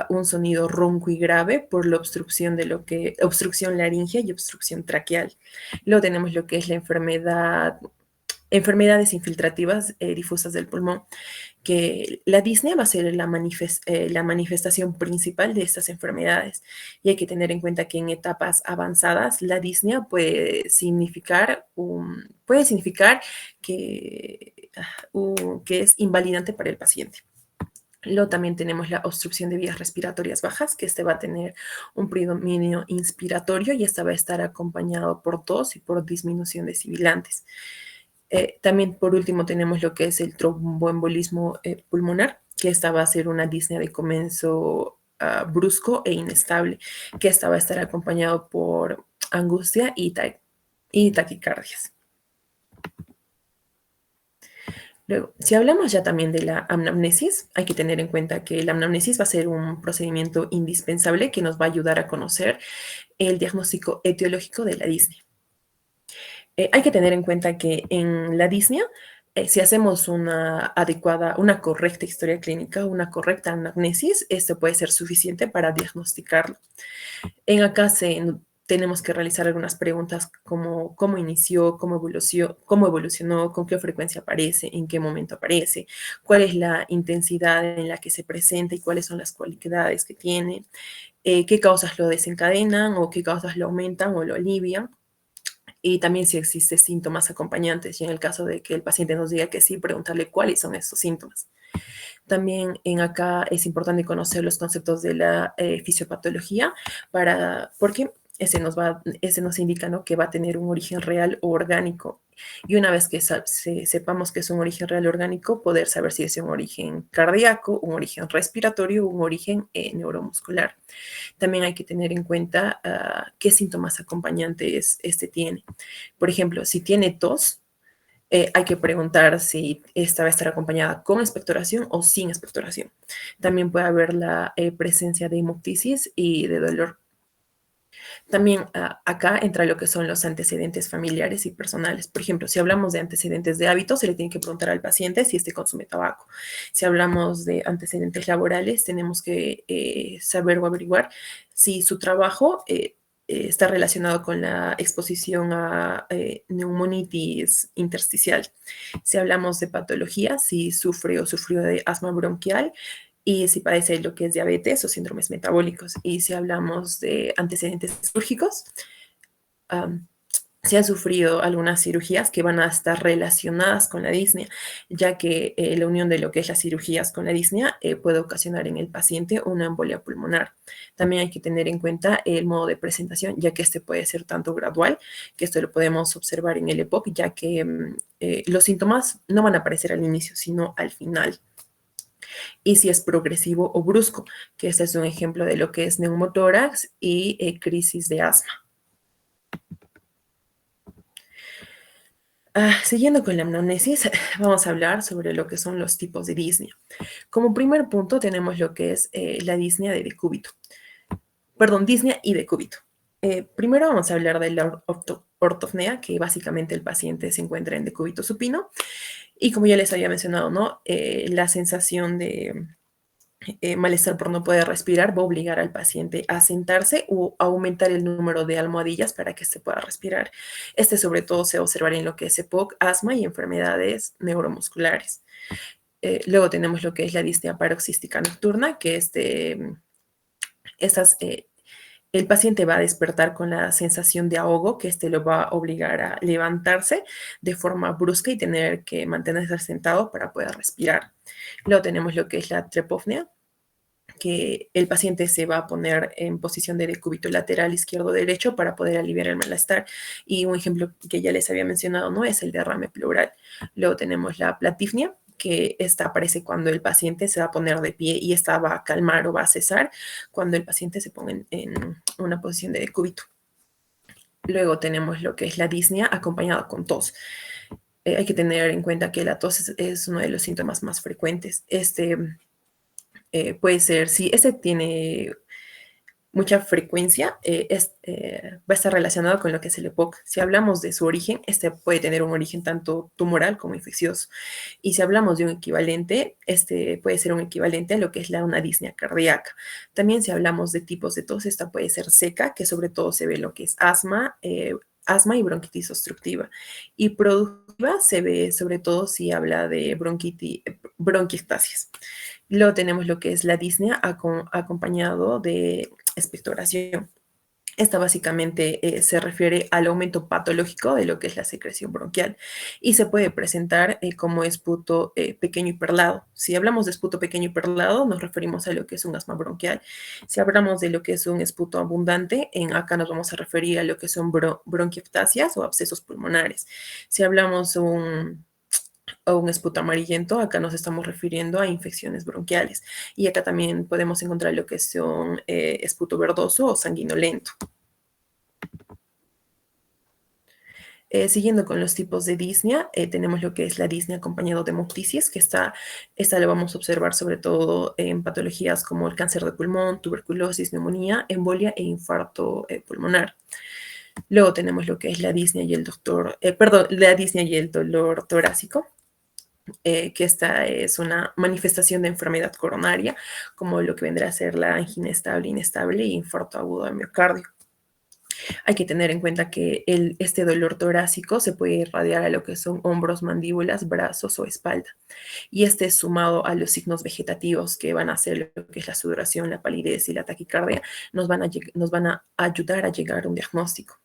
[SPEAKER 4] un sonido ronco y grave por la obstrucción obstrucción laringea y obstrucción traqueal. Luego tenemos lo que es la enfermedades infiltrativas difusas del pulmón, que la disnea va a ser la manifestación principal de estas enfermedades, y hay que tener en cuenta que en etapas avanzadas la disnea puede significar que es invalidante para el paciente. Luego también tenemos la obstrucción de vías respiratorias bajas, que este va a tener un predominio inspiratorio, y esta va a estar acompañado por tos y por disminución de sibilantes. También, por último, tenemos lo que es el tromboembolismo pulmonar, que esta va a ser una disnea de comienzo brusco e inestable, que esta va a estar acompañado por angustia y taquicardias. Luego, si hablamos ya también de la anamnesis, hay que tener en cuenta que la anamnesis va a ser un procedimiento indispensable que nos va a ayudar a conocer el diagnóstico etiológico de la disnea. Hay que tener en cuenta que en la disnea, si hacemos una correcta historia clínica, una correcta anamnesis, esto puede ser suficiente para diagnosticarlo. En acá tenemos que realizar algunas preguntas como cómo inició, cómo evolucionó, con qué frecuencia aparece, en qué momento aparece, cuál es la intensidad en la que se presenta y cuáles son las cualidades que tiene, qué causas lo desencadenan o qué causas lo aumentan o lo alivian. Y también si existen síntomas acompañantes, y en el caso de que el paciente nos diga que sí, preguntarle cuáles son estos síntomas. También en acá es importante conocer los conceptos de la fisiopatología, porque ese nos indica, ¿no?, que va a tener un origen real o orgánico. Y una vez que sepamos que es un origen real o orgánico, poder saber si es un origen cardíaco, un origen respiratorio o un origen neuromuscular. También hay que tener en cuenta qué síntomas acompañantes este tiene. Por ejemplo, si tiene tos, hay que preguntar si esta va a estar acompañada con expectoración o sin expectoración. También puede haber la presencia de hemoptisis y de dolor. También acá entra lo que son los antecedentes familiares y personales. Por ejemplo, si hablamos de antecedentes de hábitos, se le tiene que preguntar al paciente si consume tabaco. Si hablamos de antecedentes laborales, tenemos que saber o averiguar si su trabajo está relacionado con la exposición a neumonitis intersticial. Si hablamos de patología, si sufre o sufrió de asma bronquial, y si padece lo que es diabetes o síndromes metabólicos. Y si hablamos de antecedentes quirúrgicos, si han sufrido algunas cirugías que van a estar relacionadas con la disnea, ya que la unión de lo que es las cirugías con la disnea puede ocasionar en el paciente una embolia pulmonar. También hay que tener en cuenta el modo de presentación, ya que este puede ser tanto gradual, que esto lo podemos observar en el EPOC, ya que los síntomas no van a aparecer al inicio, sino al final. Y si es progresivo o brusco, que este es un ejemplo de lo que es neumotórax y crisis de asma. Siguiendo con la anamnesis, vamos a hablar sobre lo que son los tipos de disnea. Como primer punto tenemos lo que es la disnea de decúbito. Perdón, disnea y decúbito. Primero vamos a hablar de la ortopnea, que básicamente el paciente se encuentra en decúbito supino. Y como ya les había mencionado, ¿no? La sensación de malestar por no poder respirar va a obligar al paciente a sentarse o a aumentar el número de almohadillas para que se pueda respirar. Este sobre todo se observará en lo que es EPOC, asma y enfermedades neuromusculares. Luego tenemos lo que es la disnea paroxística nocturna, que el paciente va a despertar con la sensación de ahogo, que lo va a obligar a levantarse de forma brusca y tener que mantenerse sentado para poder respirar. Luego tenemos lo que es la trepofnea, que el paciente se va a poner en posición de decúbito lateral izquierdo-derecho para poder aliviar el malestar. Y un ejemplo que ya les había mencionado, ¿no? Es el derrame pleural. Luego tenemos la platifnia, que esta aparece cuando el paciente se va a poner de pie y esta va a calmar o va a cesar cuando el paciente se ponga en una posición de decúbito. Luego tenemos lo que es la disnea acompañada con tos. Hay que tener en cuenta que la tos es uno de los síntomas más frecuentes. Puede ser, si ese tiene mucha frecuencia, va a estar relacionado con lo que es el EPOC. Si hablamos de su origen, este puede tener un origen tanto tumoral como infeccioso. Y si hablamos de un equivalente, este puede ser un equivalente a lo que es una disnea cardíaca. También si hablamos de tipos de tos, esta puede ser seca, que sobre todo se ve lo que es asma y bronquitis obstructiva. Y productiva se ve sobre todo si habla de bronquiectasias. Luego tenemos lo que es la disnea acompañado de expectoración. Esta básicamente se refiere al aumento patológico de lo que es la secreción bronquial y se puede presentar como esputo pequeño y perlado. Si hablamos de esputo pequeño y perlado, nos referimos a lo que es un asma bronquial. Si hablamos de lo que es un esputo abundante, acá nos vamos a referir a lo que son bronquiectasias o abscesos pulmonares. Si hablamos o un esputo amarillento, acá nos estamos refiriendo a infecciones bronquiales. Y acá también podemos encontrar lo que son esputo verdoso o sanguinolento. Siguiendo con los tipos de disnea, tenemos lo que es la disnea acompañado de hemoptisis, que esta la vamos a observar sobre todo en patologías como el cáncer de pulmón, tuberculosis, neumonía, embolia e infarto pulmonar. Luego tenemos lo que es la disnea y la disnea y el dolor torácico, que esta es una manifestación de enfermedad coronaria, como lo que vendrá a ser la angina estable, inestable y infarto agudo de miocardio. Hay que tener en cuenta que este dolor torácico se puede irradiar a lo que son hombros, mandíbulas, brazos o espalda. Y este es sumado a los signos vegetativos que van a ser lo que es la sudoración, la palidez y la taquicardia, nos van a ayudar a llegar a un diagnóstico.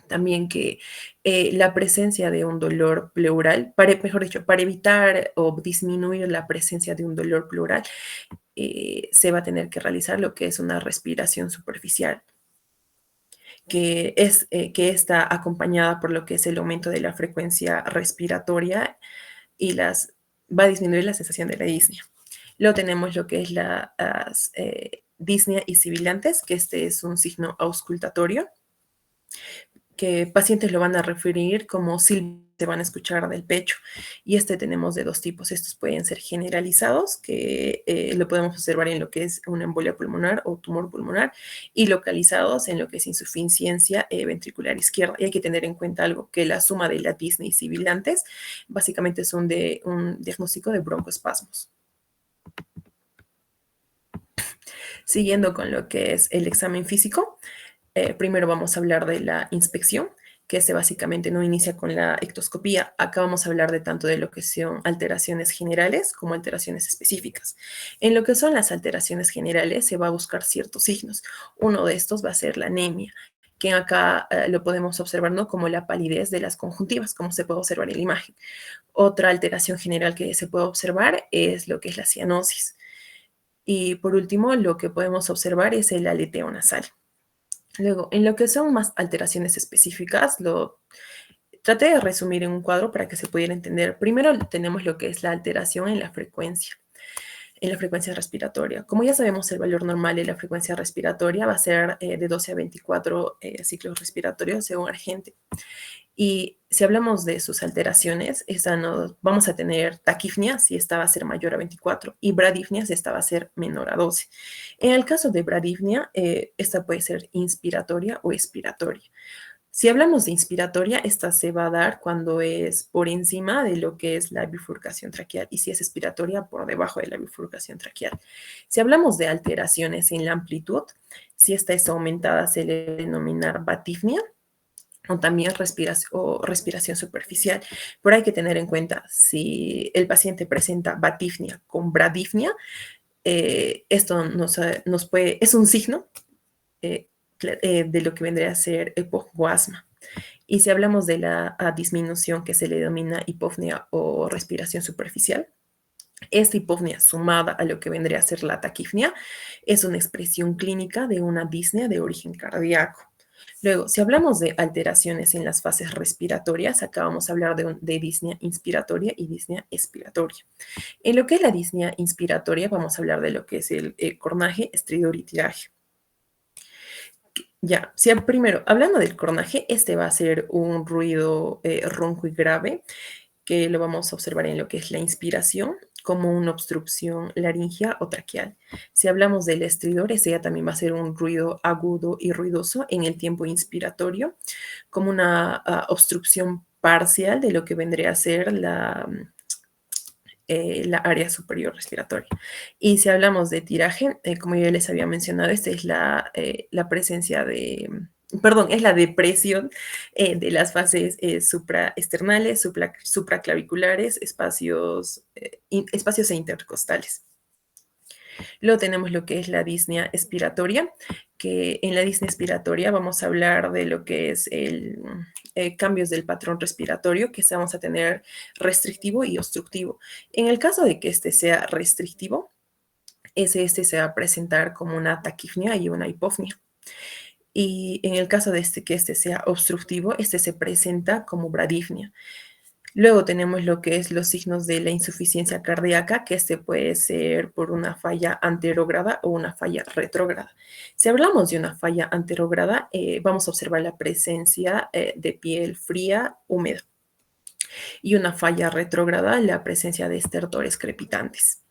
[SPEAKER 4] También que la presencia de un dolor pleural, mejor dicho, para evitar o disminuir la presencia de un dolor pleural, se va a tener que realizar lo que es una respiración superficial, que está acompañada por lo que es el aumento de la frecuencia respiratoria y va a disminuir la sensación de la disnea. Luego tenemos lo que es la disnea y sibilantes, que este es un signo auscultatorio, que pacientes lo van a referir como silbidos se van a escuchar del pecho. Y tenemos de dos tipos. Estos pueden ser generalizados, que lo podemos observar en lo que es una embolia pulmonar o tumor pulmonar, y localizados en lo que es insuficiencia ventricular izquierda. Y hay que tener en cuenta algo, que la suma de la disnea y sibilantes básicamente son de un diagnóstico de broncoespasmos. Siguiendo con lo que es el examen físico, primero vamos a hablar de la inspección, que básicamente no inicia con la ectoscopía. Acá vamos a hablar de tanto de lo que son alteraciones generales como alteraciones específicas. En lo que son las alteraciones generales se va a buscar ciertos signos. Uno de estos va a ser la anemia. que acá lo podemos observar, ¿no? Como la palidez de las conjuntivas, como se puede observar en la imagen. Otra alteración general que se puede observar es lo que es la cianosis. Y por último, lo que podemos observar es el aleteo nasal. Luego, en lo que son más alteraciones específicas, lo traté de resumir en un cuadro para que se pudiera entender. Primero tenemos lo que es la alteración en la frecuencia respiratoria. Como ya sabemos, el valor normal de la frecuencia respiratoria va a ser de 12 a 24 ciclos respiratorios según Argente. Y si hablamos de sus alteraciones, vamos a tener taquifnia si esta va a ser mayor a 24 y bradifnia si esta va a ser menor a 12. En el caso de bradifnia, esta puede ser inspiratoria o expiratoria. Si hablamos de inspiratoria, esta se va a dar cuando es por encima de lo que es la bifurcación traqueal y si es expiratoria por debajo de la bifurcación traqueal. Si hablamos de alteraciones en la amplitud, si esta es aumentada se le denomina batifnia o también respiración superficial. Pero hay que tener en cuenta si el paciente presenta batifnia con bradifnia, esto es un signo de lo que vendría a ser hipoguasma. Y si hablamos de la disminución que se le denomina hipopnea o respiración superficial, esta hipopnea sumada a lo que vendría a ser la taquifnia es una expresión clínica de una disnea de origen cardíaco. Luego, si hablamos de alteraciones en las fases respiratorias, acá vamos a hablar de disnea inspiratoria y disnea expiratoria. En lo que es la disnea inspiratoria, vamos a hablar de lo que es el cornaje, estridor y tiraje. Ya, primero, hablando del cornaje, este va a ser un ruido ronco y grave, que lo vamos a observar en lo que es la inspiración, como una obstrucción laringea o traqueal. Si hablamos del estridor, ese ya también va a ser un ruido agudo y ruidoso en el tiempo inspiratorio, como una obstrucción parcial de lo que vendría a ser la área superior respiratoria. Y si hablamos de tiraje, como ya les había mencionado, esta es la presencia es la depresión de las fases supraesternales, supraclaviculares, espacios e intercostales. Luego tenemos lo que es la disnea expiratoria, que en la disnea expiratoria vamos a hablar de lo que es cambios del patrón respiratorio, que vamos a tener restrictivo y obstructivo. En el caso de que este sea restrictivo, este se va a presentar como una taquifnia y una hipofnia. Y en el caso de que este sea obstructivo, este se presenta como bradifnia. Luego tenemos lo que es los signos de la insuficiencia cardíaca, que este puede ser por una falla anterógrada o una falla retrógrada. Si hablamos de una falla anterógrada, vamos a observar la presencia de piel fría, húmeda. Y una falla retrógrada, la presencia de estertores crepitantes.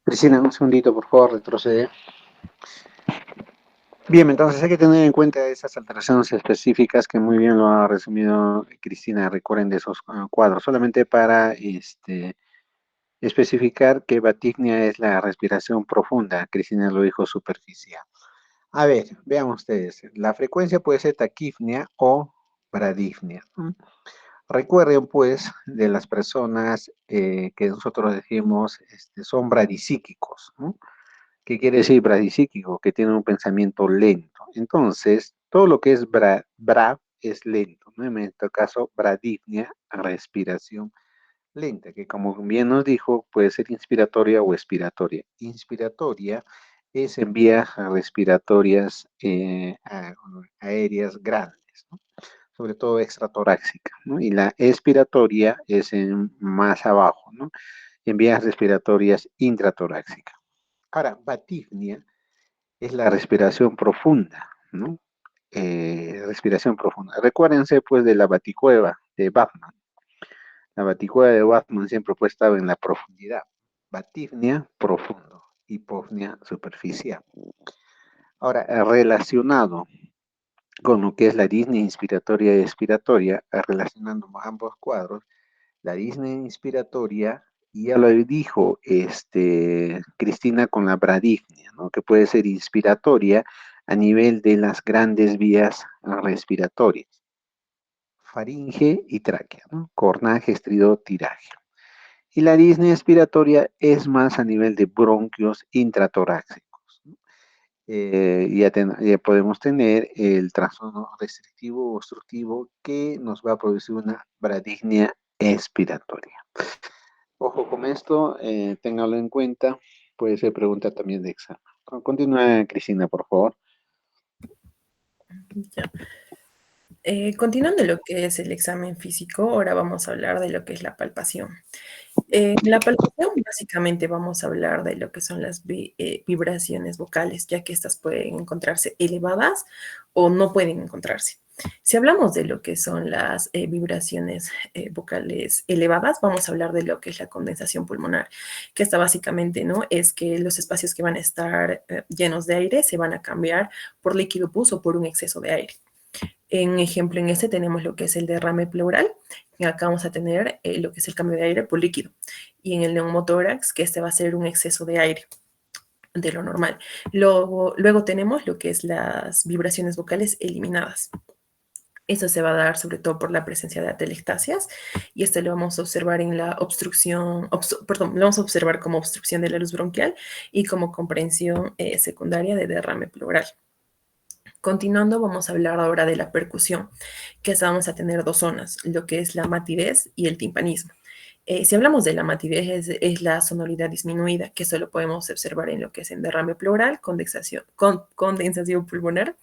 [SPEAKER 1] Cristina, un segundito, por favor, retrocede. Bien, entonces hay que tener en cuenta esas alteraciones específicas que muy bien lo ha resumido Cristina. Recuerden de esos cuadros, solamente para especificar que batifnia es la respiración profunda. Cristina lo dijo superficial. A ver, vean ustedes, la frecuencia puede ser taquifnia o bradifnia. Recuerden, pues, de las personas que nosotros decimos son bradisíquicos, ¿no? ¿Qué quiere decir bradisíquico? Que tiene un pensamiento lento. Entonces, todo lo que es bra es lento, ¿no? En este caso, bradipnia, respiración lenta, que como bien nos dijo, puede ser inspiratoria o expiratoria. Inspiratoria es en vías respiratorias aéreas grandes, ¿no? Sobre todo extratoráxica, ¿no? Y la expiratoria es más abajo, ¿no? En vías respiratorias intratoráxicas. Ahora, batifnia es la respiración profunda, ¿no? Respiración profunda. Recuérdense, pues, de la baticueva de Batman. La baticueva de Batman siempre pues estaba en la profundidad. Batifnia, profundo. Hipofnia, superficial. Ahora, relacionado con lo que es la disnea inspiratoria y expiratoria, relacionando ambos cuadros, la disnea inspiratoria, y ya lo dijo Cristina con la bradifnia, ¿no? Que puede ser inspiratoria a nivel de las grandes vías respiratorias, faringe y tráquea, ¿no? Cornaje, estridor, tiraje. Y la disnea expiratoria es más a nivel de bronquios intratorácicos, ¿no? ya podemos tener el trastorno restrictivo o obstructivo que nos va a producir una bradypnea expiratoria. Ojo con esto, téngalo en cuenta, puede ser pregunta también de examen. Continúa, Cristina, por favor.
[SPEAKER 4] Ya. Continuando lo que es el examen físico, ahora vamos a hablar de lo que es la palpación. En la palpación, básicamente vamos a hablar de lo que son las vibraciones vocales, ya que estas pueden encontrarse elevadas o no pueden encontrarse. Si hablamos de lo que son las vibraciones vocales elevadas, vamos a hablar de lo que es la condensación pulmonar, que esta básicamente, ¿no? Es que los espacios que van a estar llenos de aire se van a cambiar por líquido pus o por un exceso de aire. En ejemplo, en este tenemos lo que es el derrame pleural, y acá vamos a tener lo que es el cambio de aire por líquido. Y en el neumotórax, que este va a ser un exceso de aire de lo normal. Luego tenemos lo que es las vibraciones vocales eliminadas. Eso se va a dar sobre todo por la presencia de atelectasias y este lo vamos a observar en la obstrucción, lo vamos a observar como obstrucción de la luz bronquial y como comprensión secundaria de derrame pleural. Continuando, vamos a hablar ahora de la percusión, que vamos a tener dos zonas, lo que es la matidez y el timpanismo. Si hablamos de la matidez, es la sonoridad disminuida, que solo podemos observar en lo que es en derrame pleural, condensación pulmonar,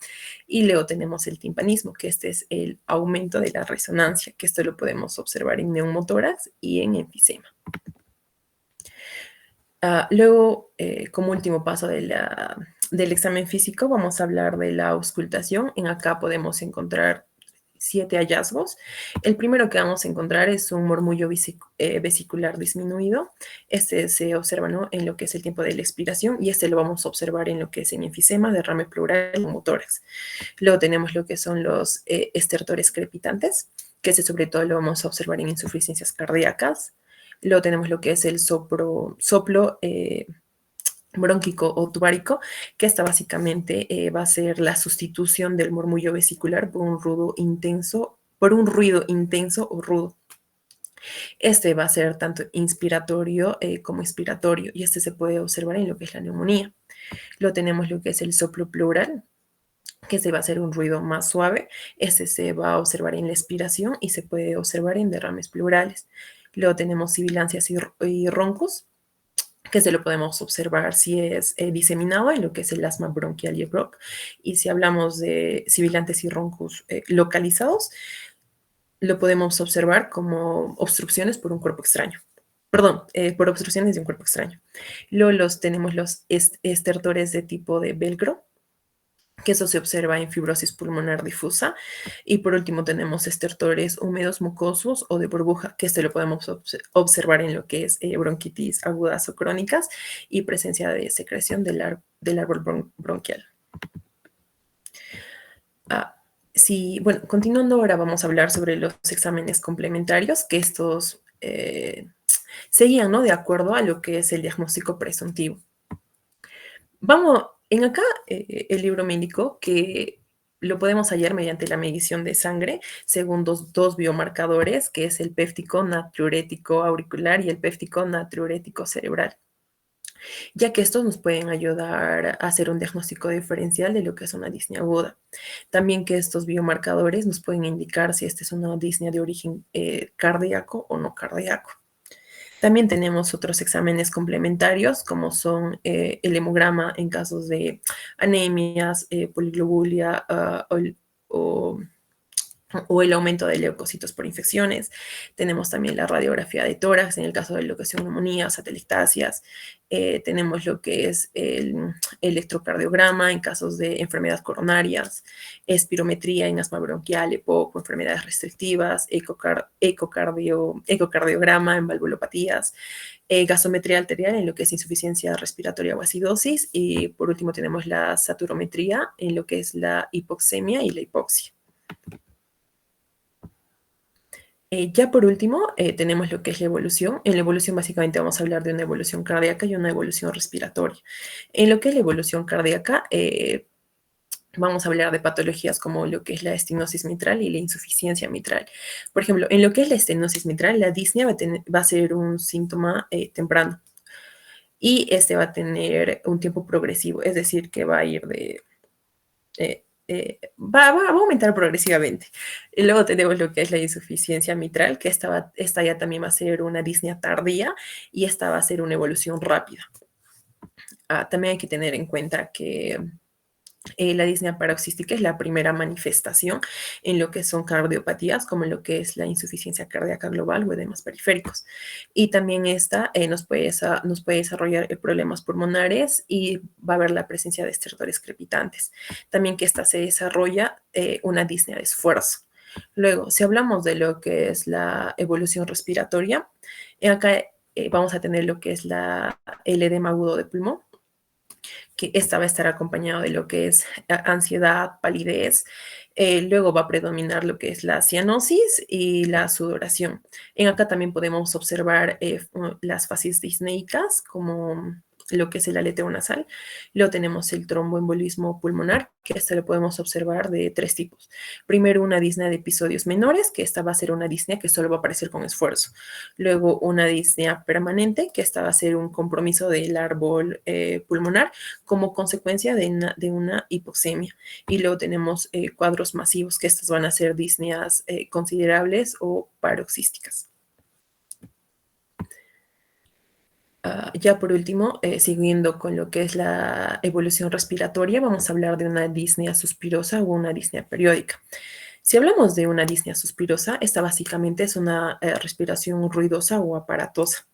[SPEAKER 4] y luego tenemos el timpanismo, que este es el aumento de la resonancia, que esto lo podemos observar en neumotórax y en enfisema. Luego, como último paso del examen físico, vamos a hablar de la auscultación. En acá podemos encontrar 7 hallazgos. El primero que vamos a encontrar es un murmullo vesicular disminuido. Este se observa, ¿no?, en lo que es el tiempo de la expiración y este lo vamos a observar en lo que es en enfisema, derrame pleural y neumotórax. Luego tenemos lo que son los estertores crepitantes, que este sobre todo lo vamos a observar en insuficiencias cardíacas. Luego tenemos lo que es el soplo brónquico o tubárico, que esta básicamente va a ser la sustitución del murmullo vesicular por un ruido intenso o rudo. Este va a ser tanto inspiratorio como expiratorio y este se puede observar en lo que es la neumonía. Luego tenemos lo que es el soplo pleural, que se va a hacer un ruido más suave. Este se va a observar en la expiración y se puede observar en derrames pleurales. Luego tenemos sibilancias y roncos, que se lo podemos observar si es diseminado en lo que es el asma bronquial y EBROC. Y si hablamos de sibilantes y roncos localizados, lo podemos observar como obstrucciones por un cuerpo extraño. Perdón, por obstrucciones de un cuerpo extraño. Luego tenemos los estertores de tipo de velcro, que eso se observa en fibrosis pulmonar difusa. Y por último tenemos estertores húmedos mucosos o de burbuja, que lo podemos observar en lo que es bronquitis agudas o crónicas y presencia de secreción del árbol bronquial. Bueno, continuando ahora vamos a hablar sobre los exámenes complementarios, que estos seguían, ¿no?, de acuerdo a lo que es el diagnóstico presuntivo. En acá el libro me indicó que lo podemos hallar mediante la medición de sangre según dos biomarcadores, que es el péptico natriurético auricular y el péptico natriurético cerebral, ya que estos nos pueden ayudar a hacer un diagnóstico diferencial de lo que es una disnea aguda. También que estos biomarcadores nos pueden indicar si esta es una disnea de origen cardíaco o no cardíaco. También tenemos otros exámenes complementarios, como son el hemograma en casos de anemias, poliglobulia o el aumento de leucocitos por infecciones. Tenemos también la radiografía de tórax en el caso de lo que son neumonías, atelectasias. Tenemos lo que es el electrocardiograma en casos de enfermedades coronarias, espirometría en asma bronquial, EPOC, enfermedades restrictivas, ecocardiograma en valvulopatías, gasometría arterial en lo que es insuficiencia respiratoria o acidosis. Y por último tenemos la saturometría en lo que es la hipoxemia y la hipoxia. Ya por último, tenemos lo que es la evolución. En la evolución básicamente vamos a hablar de una evolución cardíaca y una evolución respiratoria. En lo que es la evolución cardíaca, vamos a hablar de patologías como lo que es la estenosis mitral y la insuficiencia mitral. Por ejemplo, en lo que es la estenosis mitral, la disnea va a ser un síntoma temprano. y este va a tener un tiempo progresivo, es decir, que va a ir de... va a aumentar progresivamente. Y luego tenemos lo que es la insuficiencia mitral, que esta ya también va a ser una disnea tardía y esta va a ser una evolución rápida. También hay que tener en cuenta que la disnea paroxística es la primera manifestación en lo que son cardiopatías, como en lo que es la insuficiencia cardíaca global o edemas periféricos. Y también esta nos puede desarrollar problemas pulmonares y va a haber la presencia de estertores crepitantes. También que esta se desarrolla una disnea de esfuerzo. Luego, si hablamos de lo que es la evolución respiratoria, acá vamos a tener lo que es el edema agudo de pulmón, que esta va a estar acompañado de lo que es ansiedad, palidez. Luego va a predominar lo que es la cianosis y la sudoración. En acá también podemos observar las fases disneicas, como lo que es el aleteo nasal. Luego tenemos el tromboembolismo pulmonar, que este lo podemos observar de tres tipos. Primero, una disnea de episodios menores, que esta va a ser una disnea que solo va a aparecer con esfuerzo. Luego, una disnea permanente, que esta va a ser un compromiso del árbol pulmonar como consecuencia de una hipoxemia. Y luego tenemos cuadros masivos, que estas van a ser disneas considerables o paroxísticas. Ya por último, siguiendo con lo que es la evolución respiratoria, vamos a hablar de una disnea suspirosa o una disnea periódica. Si hablamos de una disnea suspirosa, esta básicamente es una respiración ruidosa o aparatosa,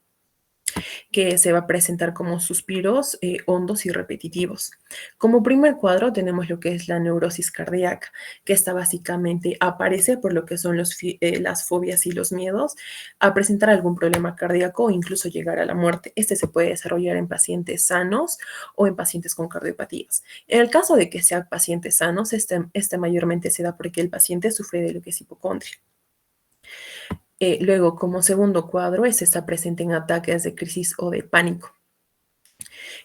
[SPEAKER 4] que se va a presentar como suspiros hondos y repetitivos. Como primer cuadro tenemos lo que es la neurosis cardíaca, que esta básicamente aparece por lo que son las fobias y los miedos a presentar algún problema cardíaco o incluso llegar a la muerte. Este se puede desarrollar en pacientes sanos o en pacientes con cardiopatías. En el caso de que sean pacientes sanos, este mayormente se da porque el paciente sufre de lo que es hipocondria. Luego, como segundo cuadro, este está presente en ataques de crisis o de pánico,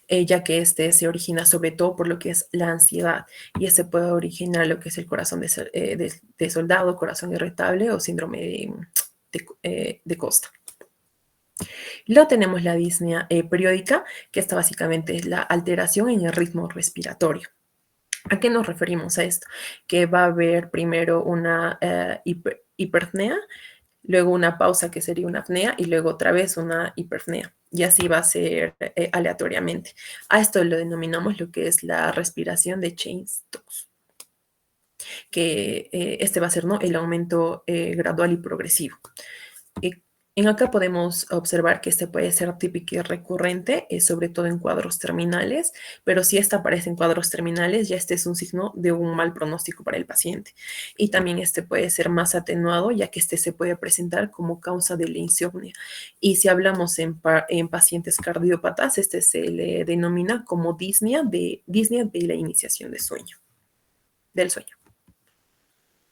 [SPEAKER 4] ya que este se origina sobre todo por lo que es la ansiedad y este puede originar lo que es el corazón de soldado, corazón irritable o síndrome de Costa. Luego tenemos la disnea periódica, que esta básicamente es la alteración en el ritmo respiratorio. ¿A qué nos referimos a esto? Que va a haber primero una hiperpnea, luego una pausa que sería una apnea y luego otra vez una hiperpnea. Y así va a ser aleatoriamente. A esto lo denominamos lo que es la respiración de Cheyne-Stokes, que este va a ser, ¿no?, el aumento gradual y progresivo. En acá podemos observar que este puede ser típico y recurrente, sobre todo en cuadros terminales, pero si esta aparece en cuadros terminales, ya este es un signo de un mal pronóstico para el paciente. Y también este puede ser más atenuado, ya que este se puede presentar como causa de la insomnia. Y si hablamos en pacientes cardiópatas, este se le denomina como disnea de la iniciación de sueño, del sueño.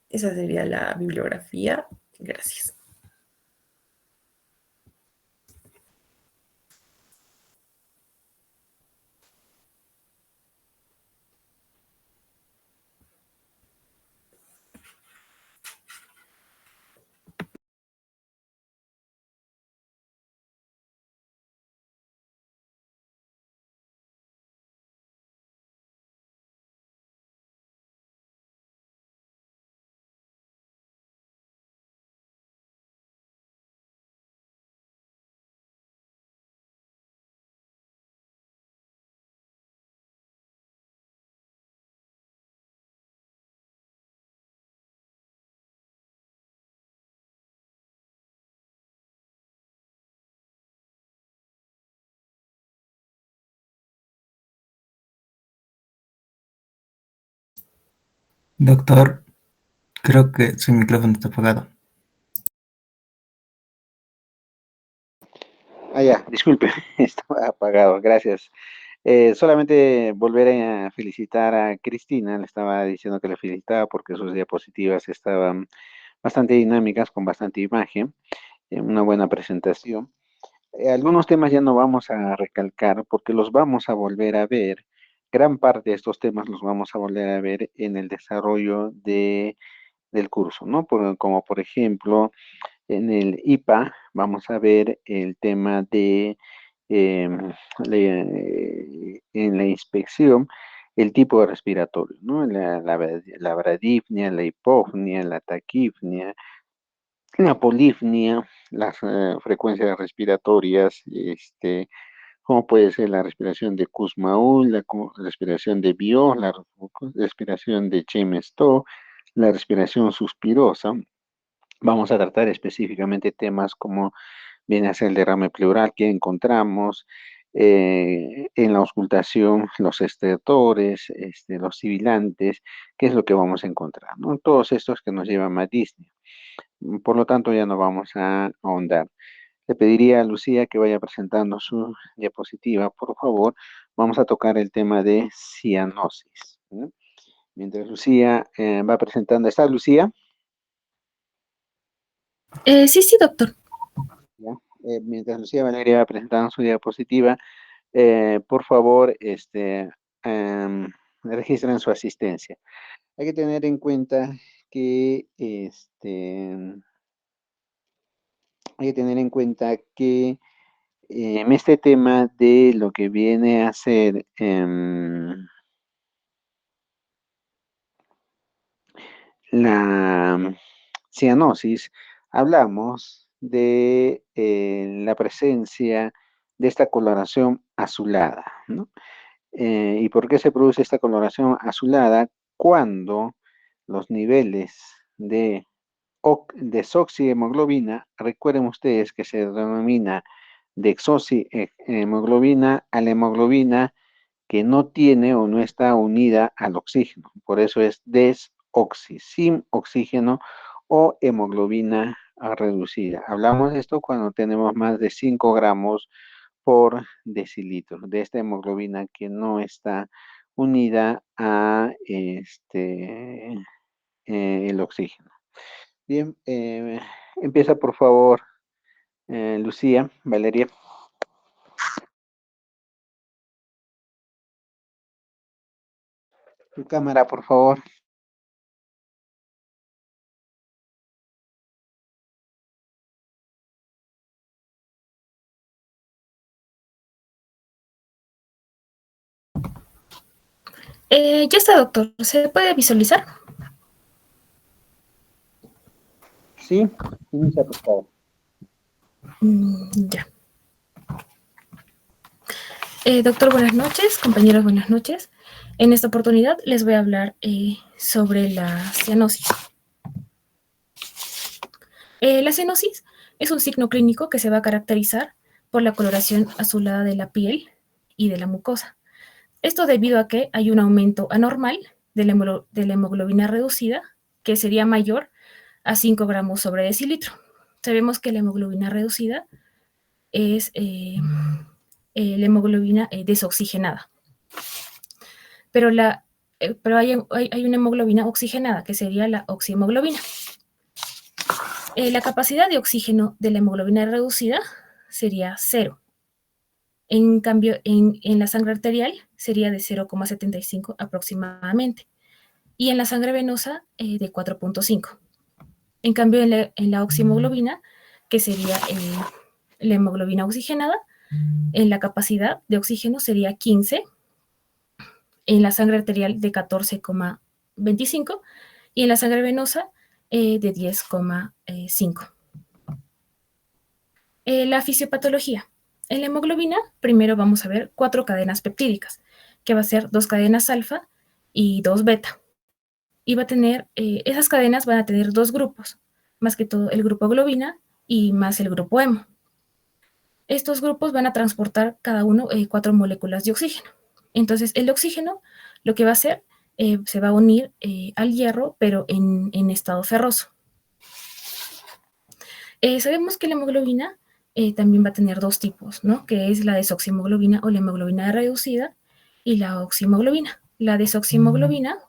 [SPEAKER 4] Esa sería la bibliografía. Gracias.
[SPEAKER 5] Doctor, creo que su micrófono está apagado.
[SPEAKER 1] Ya, disculpe, estaba apagado, gracias. Solamente volver a felicitar a Cristina, le estaba diciendo que le felicitaba porque sus diapositivas estaban bastante dinámicas, con bastante imagen, una buena presentación. Algunos temas ya no vamos a recalcar porque los vamos a volver a ver. Gran parte de estos temas los vamos a volver a ver en el desarrollo del curso, ¿no? Como por ejemplo, en el IPA vamos a ver el tema de en la inspección el tipo respiratorio, ¿no? La bradipnia, la hipopnea, la taquipnea, la polipnea, las frecuencias respiratorias, como puede ser la respiración de Kussmaul, respiración de Biot, la respiración de James-Tov, la respiración suspirosa. Vamos a tratar específicamente temas como viene a ser el derrame pleural que encontramos, en la auscultación, los estertores, los sibilantes, qué es lo que vamos a encontrar, ¿no? Todos estos que nos llevan a Disney. Por lo tanto, ya no vamos a ahondar. Le pediría a Lucía que vaya presentando su diapositiva, por favor. Vamos a tocar el tema de cianosis, ¿no? Mientras Lucía va presentando. ¿Está Lucía?
[SPEAKER 6] Sí, sí, doctor.
[SPEAKER 1] ¿Ya? Mientras Lucía Valeria va presentando su diapositiva, por favor, registren su asistencia. Hay que tener en cuenta que, en este tema de lo que viene a ser la cianosis, hablamos de la presencia de esta coloración azulada, ¿no? ¿Y por qué se produce esta coloración azulada? Cuando los niveles de desoxihemoglobina, recuerden ustedes que se denomina desoxihemoglobina a la hemoglobina que no tiene o no está unida al oxígeno. Por eso es desoxi, sin oxígeno o hemoglobina reducida. Hablamos de esto cuando tenemos más de 5 gramos por decilitro de esta hemoglobina que no está unida a el oxígeno. Bien, empieza por favor, Lucía, Valeria. Tu cámara, por favor.
[SPEAKER 6] Ya está, doctor. ¿Se puede visualizar?
[SPEAKER 1] Sí, inicia por favor.
[SPEAKER 6] Ya. Doctor, buenas noches. Compañeros, buenas noches. En esta oportunidad les voy a hablar sobre la cianosis. La cianosis es un signo clínico que se va a caracterizar por la coloración azulada de la piel y de la mucosa. Esto debido a que hay un aumento anormal de la hemoglobina reducida, que sería mayor a 5 gramos sobre decilitro. Sabemos que la hemoglobina reducida es la hemoglobina desoxigenada. Pero hay una hemoglobina oxigenada, que sería la oxihemoglobina. La capacidad de oxígeno de la hemoglobina reducida sería 0. En cambio, en la sangre arterial sería de 0,75 aproximadamente. Y en la sangre venosa de 4,5. En cambio, en la oxihemoglobina, que sería la hemoglobina oxigenada, en la capacidad de oxígeno sería 15, en la sangre arterial de 14,25 y en la sangre venosa de 10,5. La fisiopatología. En la hemoglobina, primero vamos a ver 4 cadenas peptídicas, que va a ser 2 cadenas alfa y 2 beta. Y va a tener, esas cadenas van a tener 2 grupos, más que todo el grupo globina y más el grupo hemo. Estos grupos van a transportar cada uno 4 moléculas de oxígeno. Entonces, el oxígeno lo que va a hacer, se va a unir al hierro, pero en estado ferroso. Sabemos que la hemoglobina también va a tener 2 tipos, ¿no? Que es la desoxihemoglobina o la hemoglobina reducida y la oxihemoglobina. La desoxihemoglobina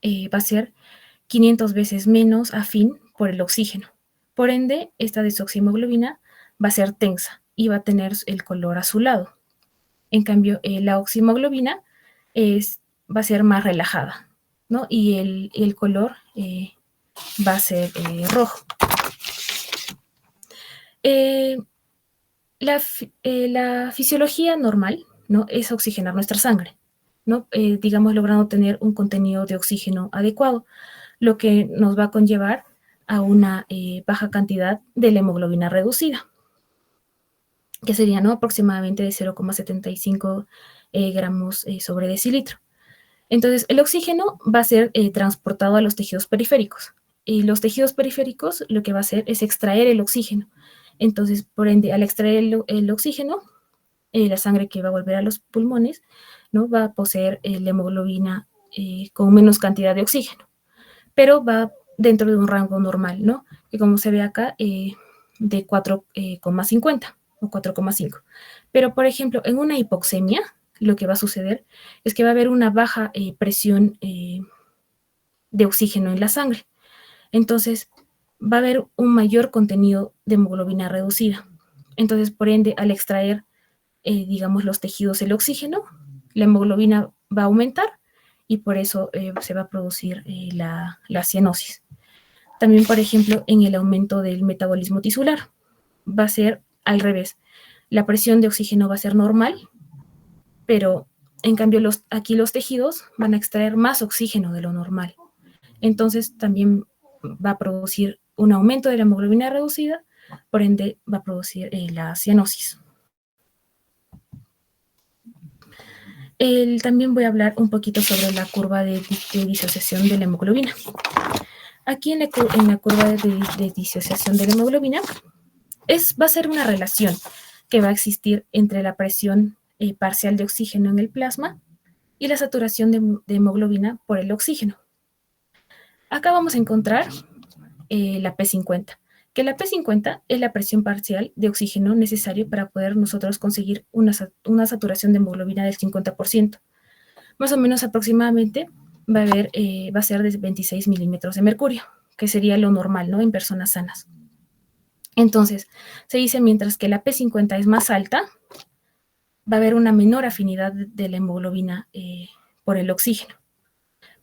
[SPEAKER 6] va a ser 500 veces menos afín por el oxígeno. Por ende, esta desoxihemoglobina va a ser tensa y va a tener el color azulado. En cambio, la oxihemoglobina va a ser más relajada, ¿no? Y el color va a ser rojo. La fisiología normal, ¿no? Es oxigenar nuestra sangre, ¿no? Digamos, logrando tener un contenido de oxígeno adecuado, lo que nos va a conllevar a una baja cantidad de la hemoglobina reducida, que sería, ¿no?, aproximadamente de 0,75 gramos sobre decilitro. Entonces, el oxígeno va a ser transportado a los tejidos periféricos. Y los tejidos periféricos lo que va a hacer es extraer el oxígeno. Entonces, por ende, al extraer el oxígeno, la sangre que va a volver a los pulmones, ¿no?, va a poseer la hemoglobina con menos cantidad de oxígeno, pero va dentro de un rango normal, ¿no?, que como se ve acá, de 4,50 o 4,5. Pero, por ejemplo, en una hipoxemia, lo que va a suceder es que va a haber una baja presión de oxígeno en la sangre. Entonces, va a haber un mayor contenido de hemoglobina reducida. Entonces, por ende, al extraer, digamos, los tejidos el oxígeno, la hemoglobina va a aumentar y por eso se va a producir la cianosis. También, por ejemplo, en el aumento del metabolismo tisular, va a ser al revés. La presión de oxígeno va a ser normal, pero en cambio aquí los tejidos van a extraer más oxígeno de lo normal. Entonces también va a producir un aumento de la hemoglobina reducida, por ende va a producir la cianosis. También voy a hablar un poquito sobre la curva de disociación de la hemoglobina. Aquí en la curva de disociación de la hemoglobina va a ser una relación que va a existir entre la presión parcial de oxígeno en el plasma y la saturación de hemoglobina por el oxígeno. Acá vamos a encontrar la P50, que la P50 es la presión parcial de oxígeno necesario para poder nosotros conseguir una saturación de hemoglobina del 50%. Más o menos aproximadamente va a ser de 26 milímetros de mercurio, que sería lo normal, ¿no?, en personas sanas. Entonces, se dice mientras que la P50 es más alta, va a haber una menor afinidad de la hemoglobina por el oxígeno.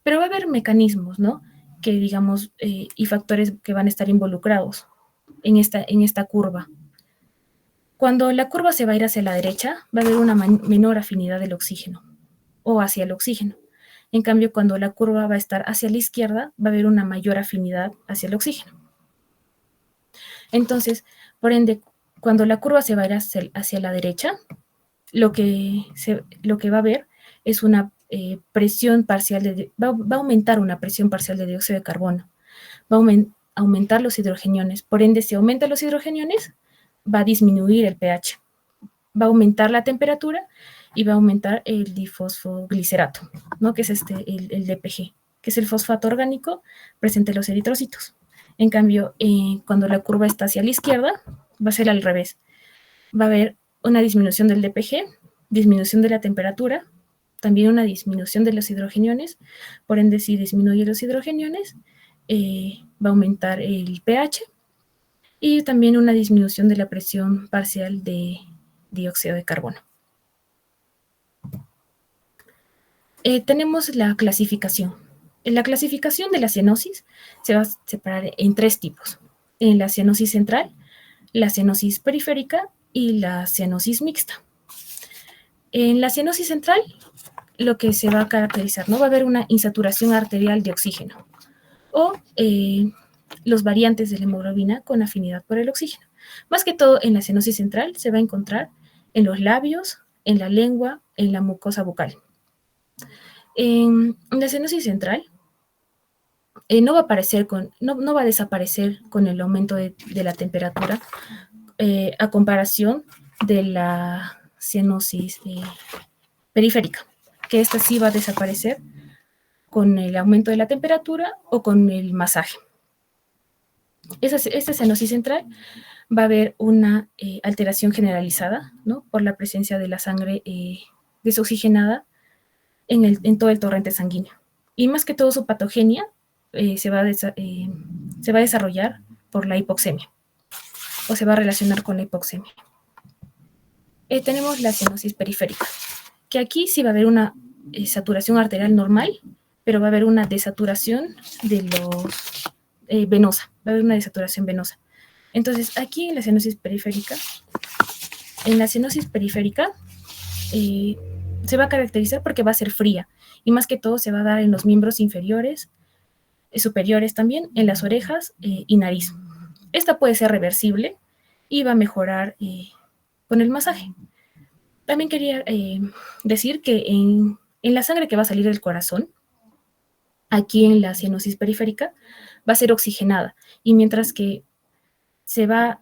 [SPEAKER 6] Pero va a haber mecanismos, ¿no?, que digamos, y factores que van a estar involucrados en esta curva. Cuando la curva se va a ir hacia la derecha, va a haber una menor afinidad del oxígeno, o hacia el oxígeno. En cambio, cuando la curva va a estar hacia la izquierda, va a haber una mayor afinidad hacia el oxígeno. Entonces, por ende, cuando la curva se va a ir hacia la derecha, lo que va a haber es una presión parcial va a aumentar una presión parcial de dióxido de carbono, va a aumentar los hidrogeniones. Por ende, si aumentan los hidrogeniones, va a disminuir el pH, va a aumentar la temperatura y va a aumentar el difosfoglicerato, ¿no?, que es el DPG, que es el fosfato orgánico presente en los eritrocitos. En cambio, cuando la curva está hacia la izquierda, va a ser al revés. Va a haber una disminución del DPG, disminución de la temperatura, también una disminución de los hidrogeniones. Por ende, si disminuye los hidrogeniones, va a aumentar el pH y también una disminución de la presión parcial de dióxido de carbono. Tenemos la clasificación. En la clasificación de la cianosis se va a separar en 3 tipos. En la cianosis central, la cianosis periférica y la cianosis mixta. En la cianosis central, lo que se va a caracterizar, ¿no?, va a haber una insaturación arterial de oxígeno o los variantes de la hemoglobina con afinidad por el oxígeno. Más que todo, en la cianosis central se va a encontrar en los labios, en la lengua, en la mucosa bucal. En la cianosis central no va a desaparecer con el aumento de la temperatura a comparación de la cianosis periférica, que esta sí va a desaparecer con el aumento de la temperatura o con el masaje. Esta cianosis central va a haber una alteración generalizada, ¿no?, por la presencia de la sangre desoxigenada en todo el torrente sanguíneo. Y más que todo, su patogenia se va a desarrollar por la hipoxemia, o se va a relacionar con la hipoxemia. Tenemos la cianosis periférica, que aquí sí va a haber una saturación arterial normal, pero va a haber una desaturación venosa, va a haber una desaturación venosa. Entonces, aquí en la cianosis periférica En la cianosis periférica se va a caracterizar porque va a ser fría y más que todo se va a dar en los miembros inferiores, superiores también, en las orejas y nariz. Esta puede ser reversible y va a mejorar con el masaje. También quería decir que en la sangre que va a salir del corazón, aquí en la cianosis periférica, va a ser oxigenada y mientras que se va,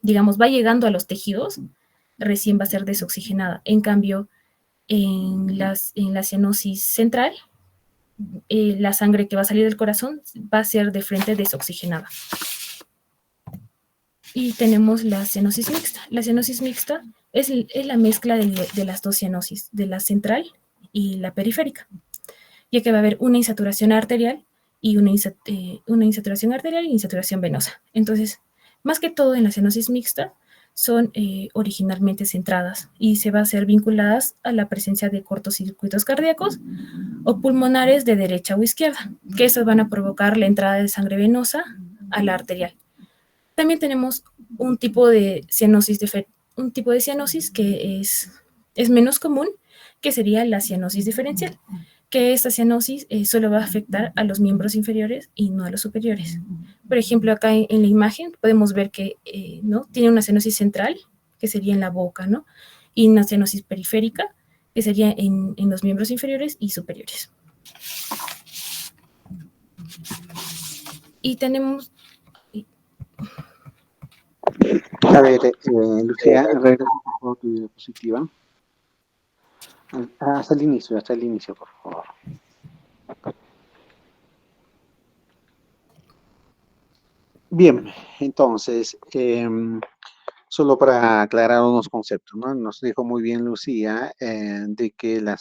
[SPEAKER 6] digamos, va llegando a los tejidos, recién va a ser desoxigenada. En cambio, en la cianosis central, la sangre que va a salir del corazón va a ser de frente desoxigenada. Y tenemos la cianosis mixta. La cianosis mixta es la mezcla de las dos cianosis, de la central y la periférica, ya que va a haber una insaturación arterial y una insaturación arterial y insaturación venosa. Entonces, más que todo en la cianosis mixta, son originalmente centradas y se va a ser vinculadas a la presencia de cortocircuitos cardíacos o pulmonares de derecha o izquierda, que esos van a provocar la entrada de sangre venosa a la arterial. También tenemos un tipo de cianosis, que es menos común, que sería la cianosis diferencial, que esta cianosis solo va a afectar a los miembros inferiores y no a los superiores. Por ejemplo, acá en la imagen podemos ver que ¿no? tiene una cianosis central, que sería en la boca, ¿no? Y una cianosis periférica, que sería en los miembros inferiores y superiores. Y tenemos...
[SPEAKER 1] A ver, Lucía, regresa por favor tu diapositiva. Hasta el inicio, por favor. Bien, entonces, solo para aclarar unos conceptos, ¿no? Nos dijo muy bien Lucía de que la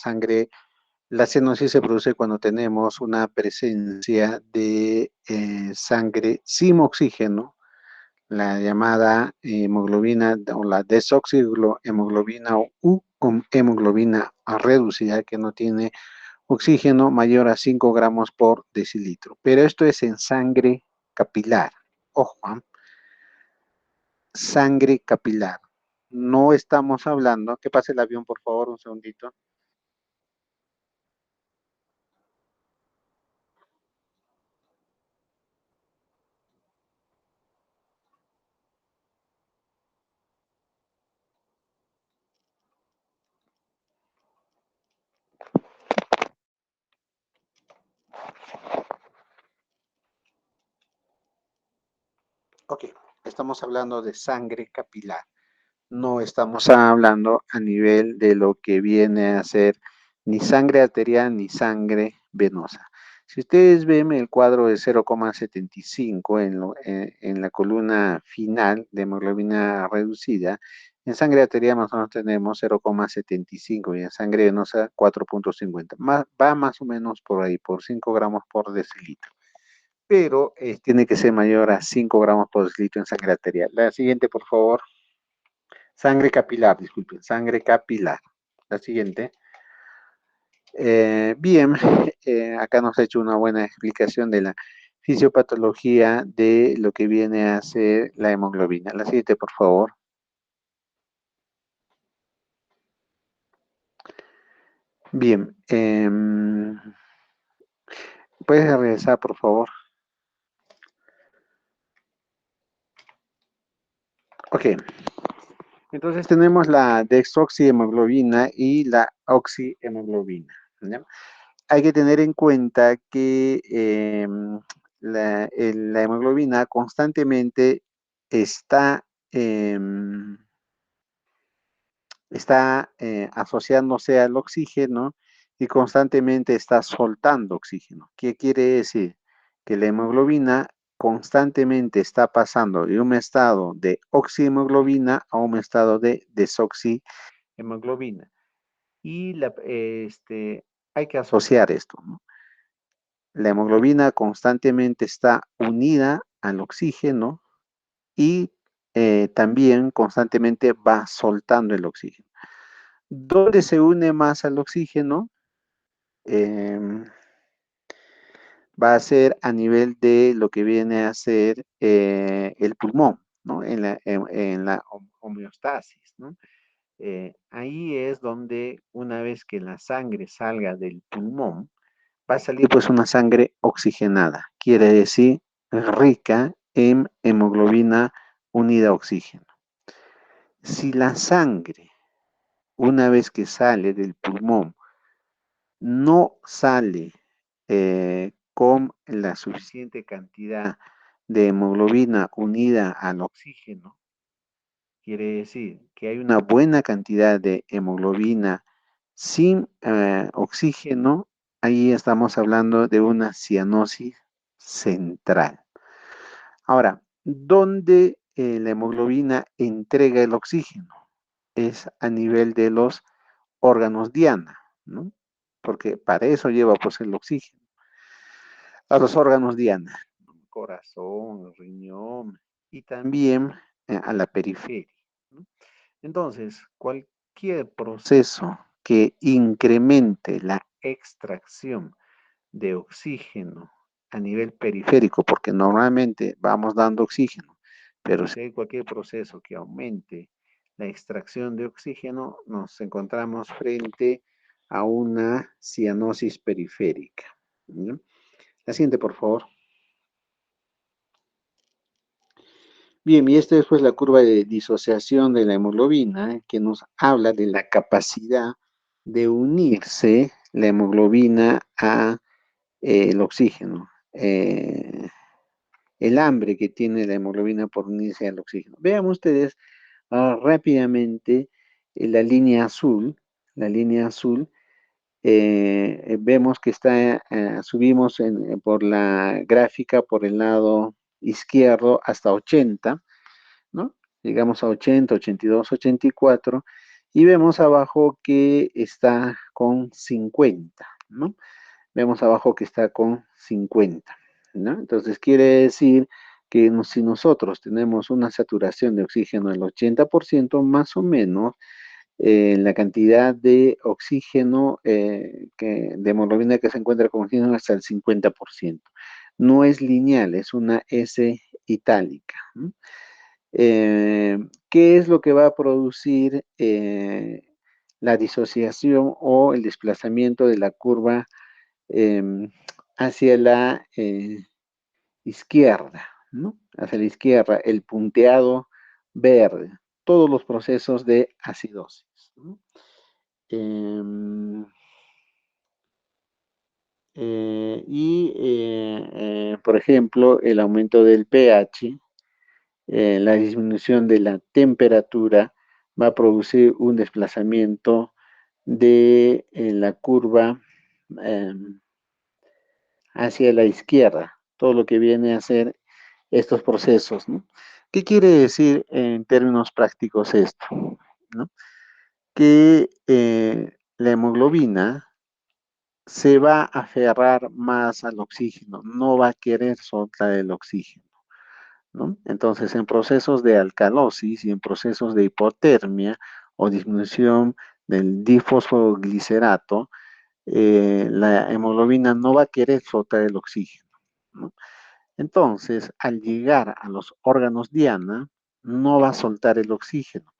[SPEAKER 1] cianosis se produce cuando tenemos una presencia de sangre sin oxígeno, la llamada hemoglobina o la desoxihemoglobina o hemoglobina reducida que no tiene oxígeno mayor a 5 gramos por decilitro. Pero esto es en sangre capilar. Ojo, sangre capilar. No estamos hablando, que pase el avión por favor, un segundito. Ok, estamos hablando de sangre capilar. No estamos hablando a nivel de lo que viene a ser ni sangre arterial ni sangre venosa. Si ustedes ven el cuadro de 0,75 en la columna final de hemoglobina reducida, en sangre arterial más o menos tenemos 0,75 y en sangre venosa 4,50. Va más o menos por ahí, por 5 gramos por decilitro. Pero tiene que ser mayor a 5 gramos por decilitro en sangre arterial. La siguiente, por favor. Sangre capilar, disculpen, sangre capilar. La siguiente. Bien, acá nos ha hecho una buena explicación de la fisiopatología de lo que viene a ser la hemoglobina. La siguiente, por favor. Bien, puedes regresar, por favor. Ok. Entonces tenemos la dexoxihemoglobina y la oxihemoglobina, ¿ya? Hay que tener en cuenta que la hemoglobina constantemente está, asociándose al oxígeno y constantemente está soltando oxígeno. ¿Qué quiere decir? Que la hemoglobina constantemente está pasando de un estado de oxihemoglobina a un estado de desoxihemoglobina. Y hay que asociar esto, ¿no? La hemoglobina constantemente está unida al oxígeno y también constantemente va soltando el oxígeno. ¿Dónde se une más al oxígeno? Va a ser a nivel de lo que viene a ser el pulmón, ¿no? En la homeostasis, ¿no? Ahí es donde una vez que la sangre salga del pulmón, va a salir pues una sangre oxigenada, quiere decir rica en hemoglobina unida a oxígeno. Si la sangre, una vez que sale del pulmón, no sale con la suficiente cantidad de hemoglobina unida al oxígeno, quiere decir que hay una buena cantidad de hemoglobina sin oxígeno, ahí estamos hablando de una cianosis central. Ahora, ¿dónde la hemoglobina entrega el oxígeno? Es a nivel de los órganos diana, ¿no? Porque para eso lleva pues el oxígeno. A los órganos diana, corazón, riñón y también a la periferia, ¿no? Entonces, cualquier proceso que incremente la extracción de oxígeno a nivel periférico, porque normalmente vamos dando oxígeno, pero si hay cualquier proceso que aumente la extracción de oxígeno, nos encontramos frente a una cianosis periférica, ¿no? La siguiente, por favor. Bien, y esta es pues la curva de disociación de la hemoglobina, que nos habla de la capacidad de unirse la hemoglobina a el oxígeno, el hambre que tiene la hemoglobina por unirse al oxígeno. Vean ustedes rápidamente la línea azul, vemos que está, subimos por la gráfica por el lado izquierdo hasta 80, ¿no? Llegamos a 80, 82, 84 y vemos abajo que está con 50, ¿no? Vemos abajo que está con 50, ¿no? Entonces quiere decir que si nosotros tenemos una saturación de oxígeno del 80%, más o menos, la cantidad de oxígeno, de hemoglobina que se encuentra con oxígeno hasta el 50%. No es lineal, es una S itálica, ¿no? ¿Qué es lo que va a producir la disociación o el desplazamiento de la curva hacia la izquierda, ¿no? Hacia la izquierda, el punteado verde, todos los procesos de acidosis, ¿no? Por ejemplo, el aumento del pH, la disminución de la temperatura va a producir un desplazamiento de la curva hacia la izquierda, todo lo que viene a ser estos procesos, ¿no? ¿Qué quiere decir en términos prácticos esto? ¿No? Que la hemoglobina se va a aferrar más al oxígeno, no va a querer soltar el oxígeno, ¿no? Entonces, en procesos de alcalosis y en procesos de hipotermia o disminución del difosfoglicerato, la hemoglobina no va a querer soltar el oxígeno, ¿no? Entonces, al llegar a los órganos diana, no va a soltar el oxígeno.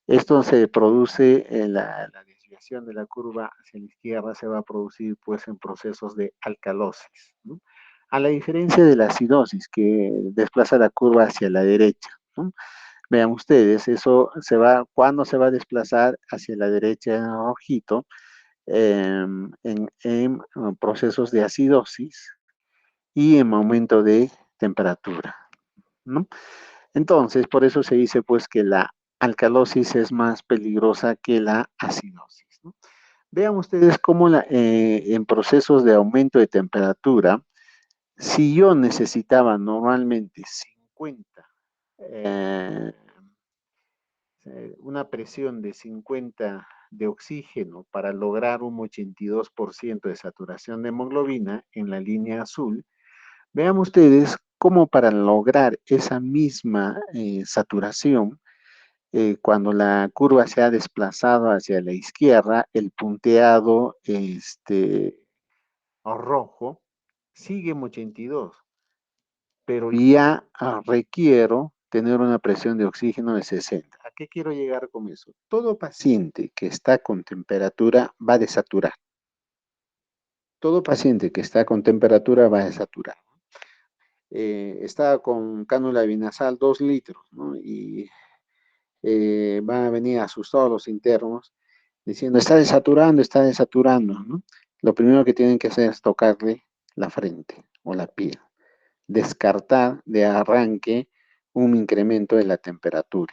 [SPEAKER 1] Esto se produce en la desviación de la curva hacia la izquierda, se va a producir pues en procesos de alcalosis, ¿no? A la diferencia de la acidosis que desplaza la curva hacia la derecha, ¿no? Vean ustedes, eso ¿cuándo se va a desplazar hacia la derecha en rojito? En procesos de acidosis y en aumento de temperatura, ¿no? Entonces, por eso se dice pues que la alcalosis es más peligrosa que la acidosis, ¿no? Vean ustedes cómo en procesos de aumento de temperatura, si yo necesitaba normalmente 50, una presión de 50 de oxígeno para lograr un 82% de saturación de hemoglobina en la línea azul, vean ustedes cómo para lograr esa misma saturación, cuando la curva se ha desplazado hacia la izquierda, el punteado rojo sigue en 82, pero ya requiero tener una presión de oxígeno de 60. ¿A qué quiero llegar con eso? Todo paciente que está con temperatura va a desaturar. Todo paciente que está con temperatura va a desaturar. Está con cánula binasal 2 litros, ¿no? Y van a venir asustados los internos diciendo, está desaturando, ¿no? Lo primero que tienen que hacer es tocarle la frente o la piel, descartar de arranque un incremento de la temperatura,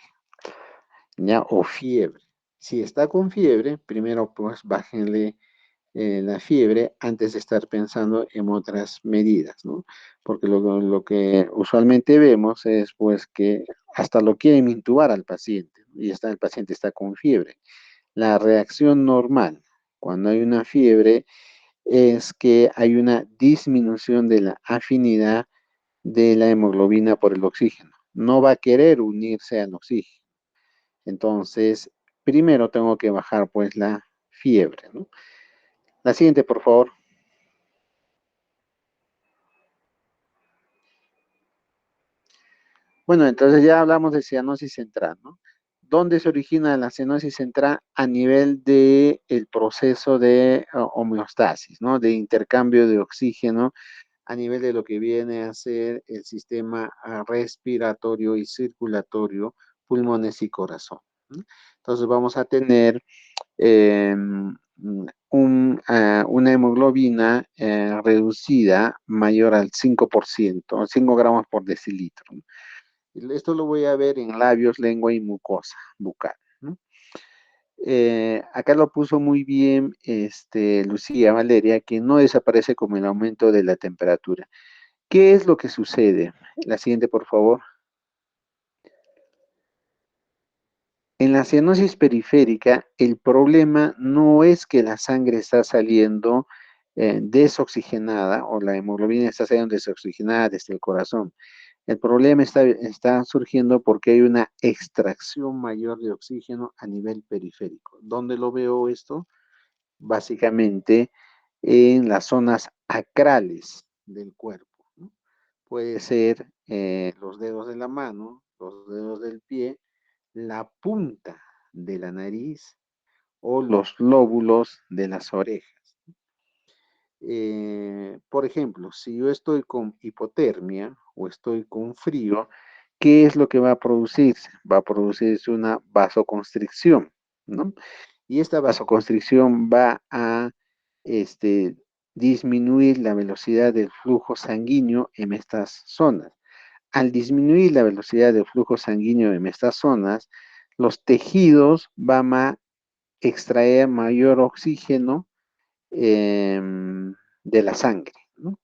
[SPEAKER 1] ¿ya? O fiebre. Si está con fiebre, primero pues bájenle la fiebre antes de estar pensando en otras medidas, ¿no? Porque lo que usualmente vemos es pues que hasta lo quieren intubar al paciente y el paciente está con fiebre. La reacción normal cuando hay una fiebre es que hay una disminución de la afinidad de la hemoglobina por el oxígeno. No va a querer unirse al oxígeno. Entonces, primero tengo que bajar pues la fiebre, ¿no? La siguiente, por favor. Bueno, entonces ya hablamos de cianosis central, ¿no? ¿Dónde se origina la cianosis central? A nivel del proceso de homeostasis, ¿no? De intercambio de oxígeno a nivel de lo que viene a ser el sistema respiratorio y circulatorio, pulmones y corazón, ¿no? Entonces vamos a tener una hemoglobina reducida mayor al 5%, 5 gramos por decilitro, ¿no? Esto lo voy a ver en labios, lengua y mucosa bucal, ¿no? Acá lo puso muy bien Lucía Valeria, que no desaparece con el aumento de la temperatura. ¿Qué es lo que sucede? La siguiente, por favor. En la cianosis periférica, el problema no es que la sangre está saliendo desoxigenada o la hemoglobina está saliendo desoxigenada desde el corazón. El problema está surgiendo porque hay una extracción mayor de oxígeno a nivel periférico. ¿Dónde lo veo esto? Básicamente en las zonas acrales del cuerpo, ¿no? Puede ser los dedos de la mano, los dedos del pie, la punta de la nariz o los lóbulos de las orejas. Por ejemplo, si yo estoy con hipotermia o estoy con frío, ¿qué es lo que va a producirse? Va a producirse una vasoconstricción, ¿no? Y esta vasoconstricción va a este, disminuir la velocidad del flujo sanguíneo en estas zonas. Al disminuir la velocidad del flujo sanguíneo en estas zonas, los tejidos van a extraer mayor oxígeno de la sangre, ¿no?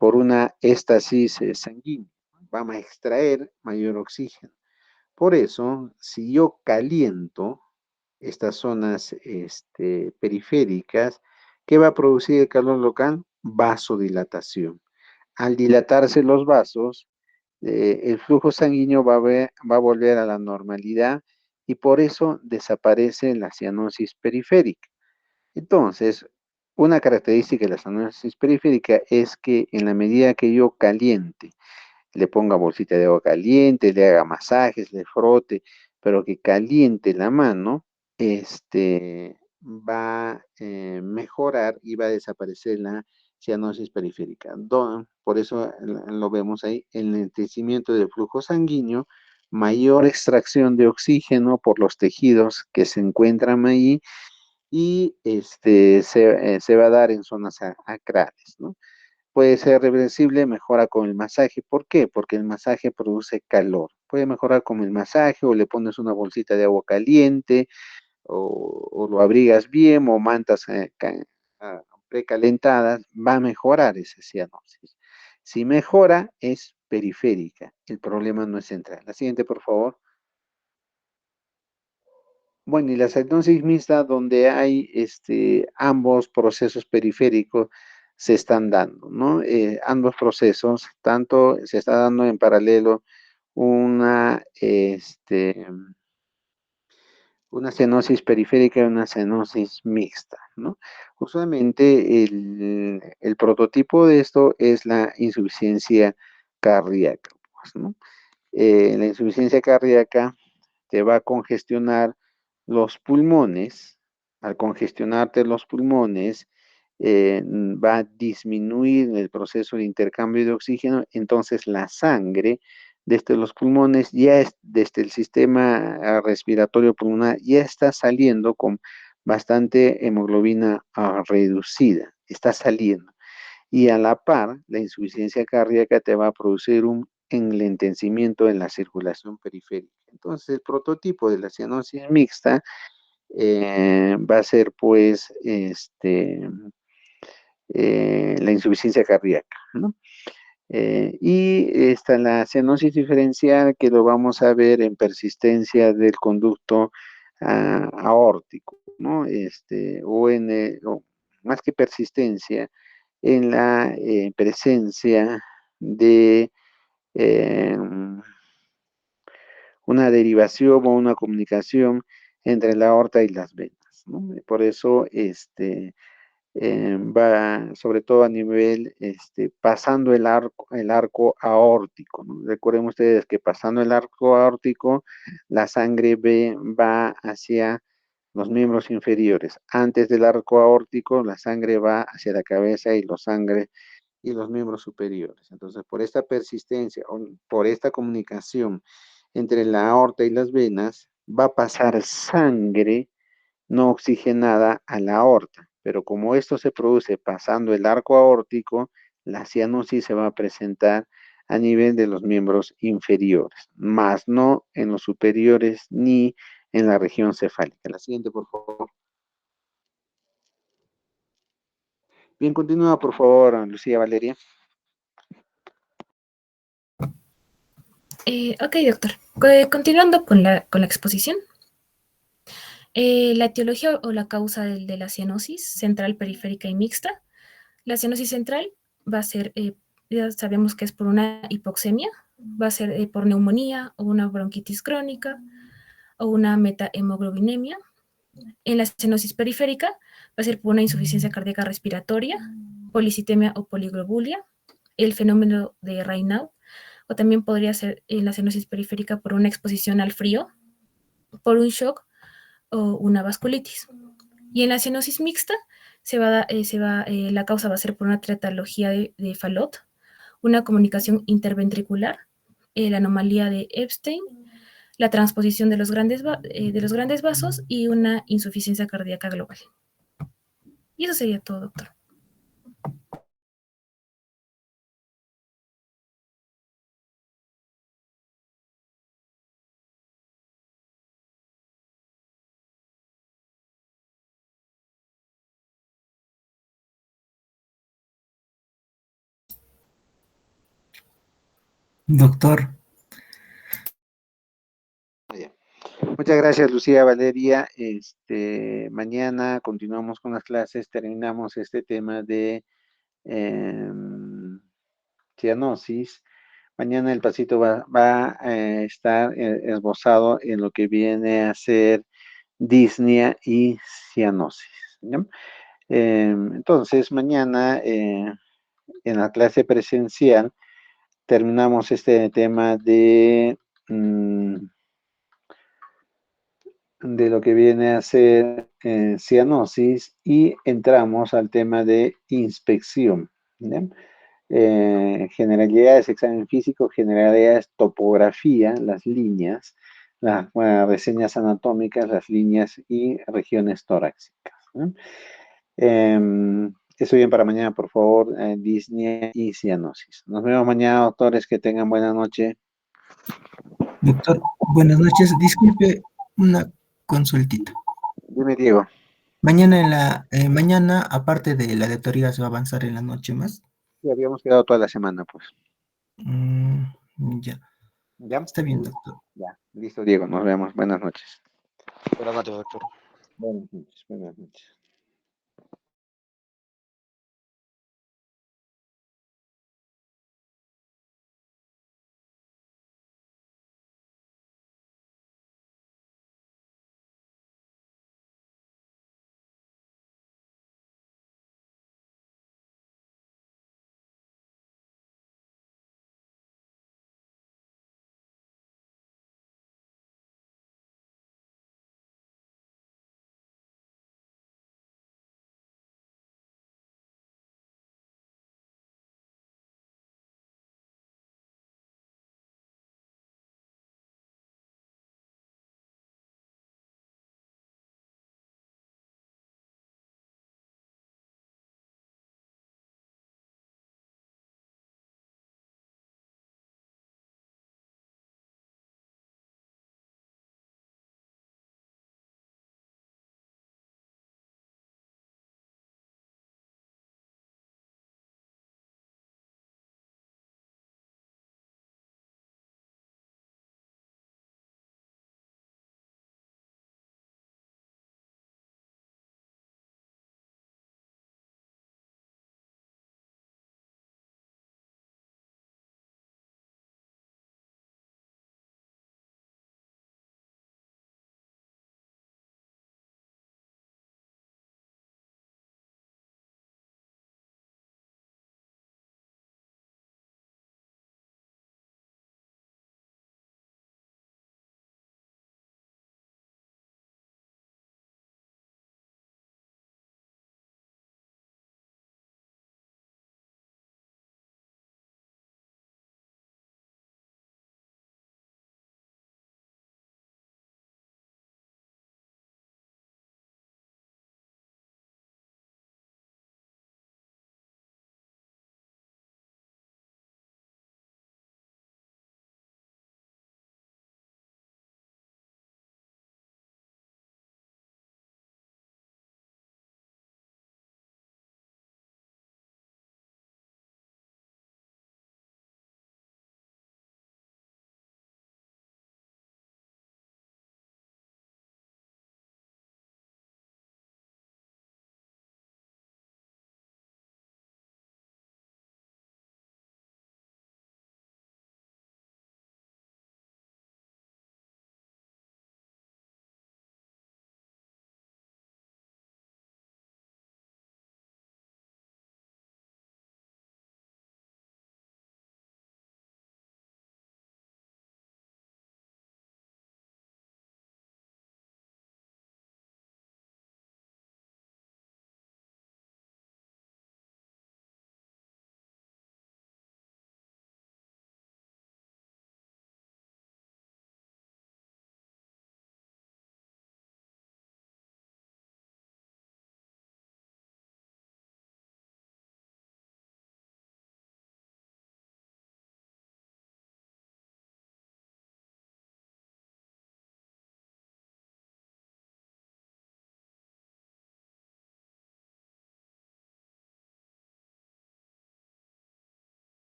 [SPEAKER 1] Por una éstasis sanguínea. Vamos a extraer mayor oxígeno. Por eso, si yo caliento estas zonas periféricas, ¿qué va a producir el calor local? Vasodilatación. Al dilatarse los vasos, el flujo sanguíneo va a volver a la normalidad y por eso desaparece la cianosis periférica. Entonces, una característica de la cianosis periférica es que en la medida que yo caliente, le ponga bolsita de agua caliente, le haga masajes, le frote, pero que caliente la mano, va a mejorar y va a desaparecer la cianosis periférica. Por eso lo vemos ahí, el enlentecimiento del flujo sanguíneo, mayor extracción de oxígeno por los tejidos que se encuentran ahí y se va a dar en zonas acrales, ¿no? Puede ser reversible, mejora con el masaje. ¿Por qué? Porque el masaje produce calor. Puede mejorar con el masaje o le pones una bolsita de agua caliente o lo abrigas bien o mantas precalentadas. Va a mejorar esa cianosis. Si mejora, es periférica. El problema no es central. La siguiente, por favor. Bueno, y la cianosis mixta, donde hay ambos procesos periféricos se están dando, ¿no? Ambos procesos, tanto se está dando en paralelo una, una cianosis periférica y una cianosis mixta, ¿no? Usualmente el prototipo de esto es la insuficiencia cardíaca, pues, ¿no? La insuficiencia cardíaca te va a congestionar los pulmones. Al congestionarte los pulmones, va a disminuir el proceso de intercambio de oxígeno, entonces la sangre desde los pulmones, ya es, desde el sistema respiratorio pulmonar, ya está saliendo con bastante hemoglobina reducida, está saliendo. Y a la par, la insuficiencia cardíaca te va a producir un enlentecimiento en la circulación periférica. Entonces, el prototipo de la cianosis mixta va a ser, pues, la insuficiencia cardíaca, ¿no? Y está la cianosis diferencial, que lo vamos a ver en persistencia del conducto aórtico, ¿no? O más que persistencia, en la presencia de eh, una derivación o una comunicación entre la aorta y las venas, ¿no? Por eso, va sobre todo a nivel, pasando el arco aórtico, ¿no? Recuerden ustedes que pasando el arco aórtico, la sangre va hacia los miembros inferiores. Antes del arco aórtico, la sangre va hacia la cabeza y los miembros superiores. Entonces, por esta persistencia, por esta comunicación entre la aorta y las venas, va a pasar sangre no oxigenada a la aorta. Pero como esto se produce pasando el arco aórtico, la cianosis se va a presentar a nivel de los miembros inferiores, más no en los superiores ni en la región cefálica. La siguiente, por favor. Bien, continúa, por favor, Lucía Valeria.
[SPEAKER 6] Ok, doctor. Continuando con la exposición. La etiología o la causa de la cianosis central, periférica y mixta. La cianosis central va a ser, ya sabemos que es por una hipoxemia, va a ser por neumonía o una bronquitis crónica o una metahemoglobinemia. En la cianosis periférica va a ser por una insuficiencia cardíaca respiratoria, policitemia o poliglobulia, el fenómeno de Raynaud, o también podría ser en la cianosis periférica por una exposición al frío, por un shock o una vasculitis. Y en la cianosis mixta la causa va a ser por una tetralogía de Fallot, una comunicación interventricular, la anomalía de Epstein, la transposición de los grandes vasos y una insuficiencia cardíaca global. Y eso sería todo, doctor.
[SPEAKER 5] Doctor,
[SPEAKER 1] Muchas gracias, Lucía Valeria. Mañana continuamos con las clases, terminamos este tema de cianosis. Mañana el pasito va a estar esbozado en lo que viene a ser disnea y cianosis, ¿ya? Entonces, mañana en la clase presencial terminamos este tema de lo que viene a ser cianosis y entramos al tema de inspección, ¿ya? Generalidades, examen físico, generalidades, topografía, las líneas, las reseñas anatómicas, las líneas y regiones torácicas, ¿no? Eso bien para mañana, por favor, disnea y cianosis. Nos vemos mañana, doctores, que tengan buena noche.
[SPEAKER 5] doctor, buenas noches. Disculpe una consultita.
[SPEAKER 1] Dime, Diego.
[SPEAKER 5] Mañana, aparte de la de teoría, ¿se va a avanzar en la noche más?
[SPEAKER 1] Sí, habíamos quedado toda la semana, pues.
[SPEAKER 5] Mm, ya,
[SPEAKER 1] ¿Ya?
[SPEAKER 5] está bien, doctor.
[SPEAKER 1] Ya, listo, Diego, nos vemos. Buenas noches.
[SPEAKER 7] Buenas noches, doctor.
[SPEAKER 1] Buenas noches, buenas noches.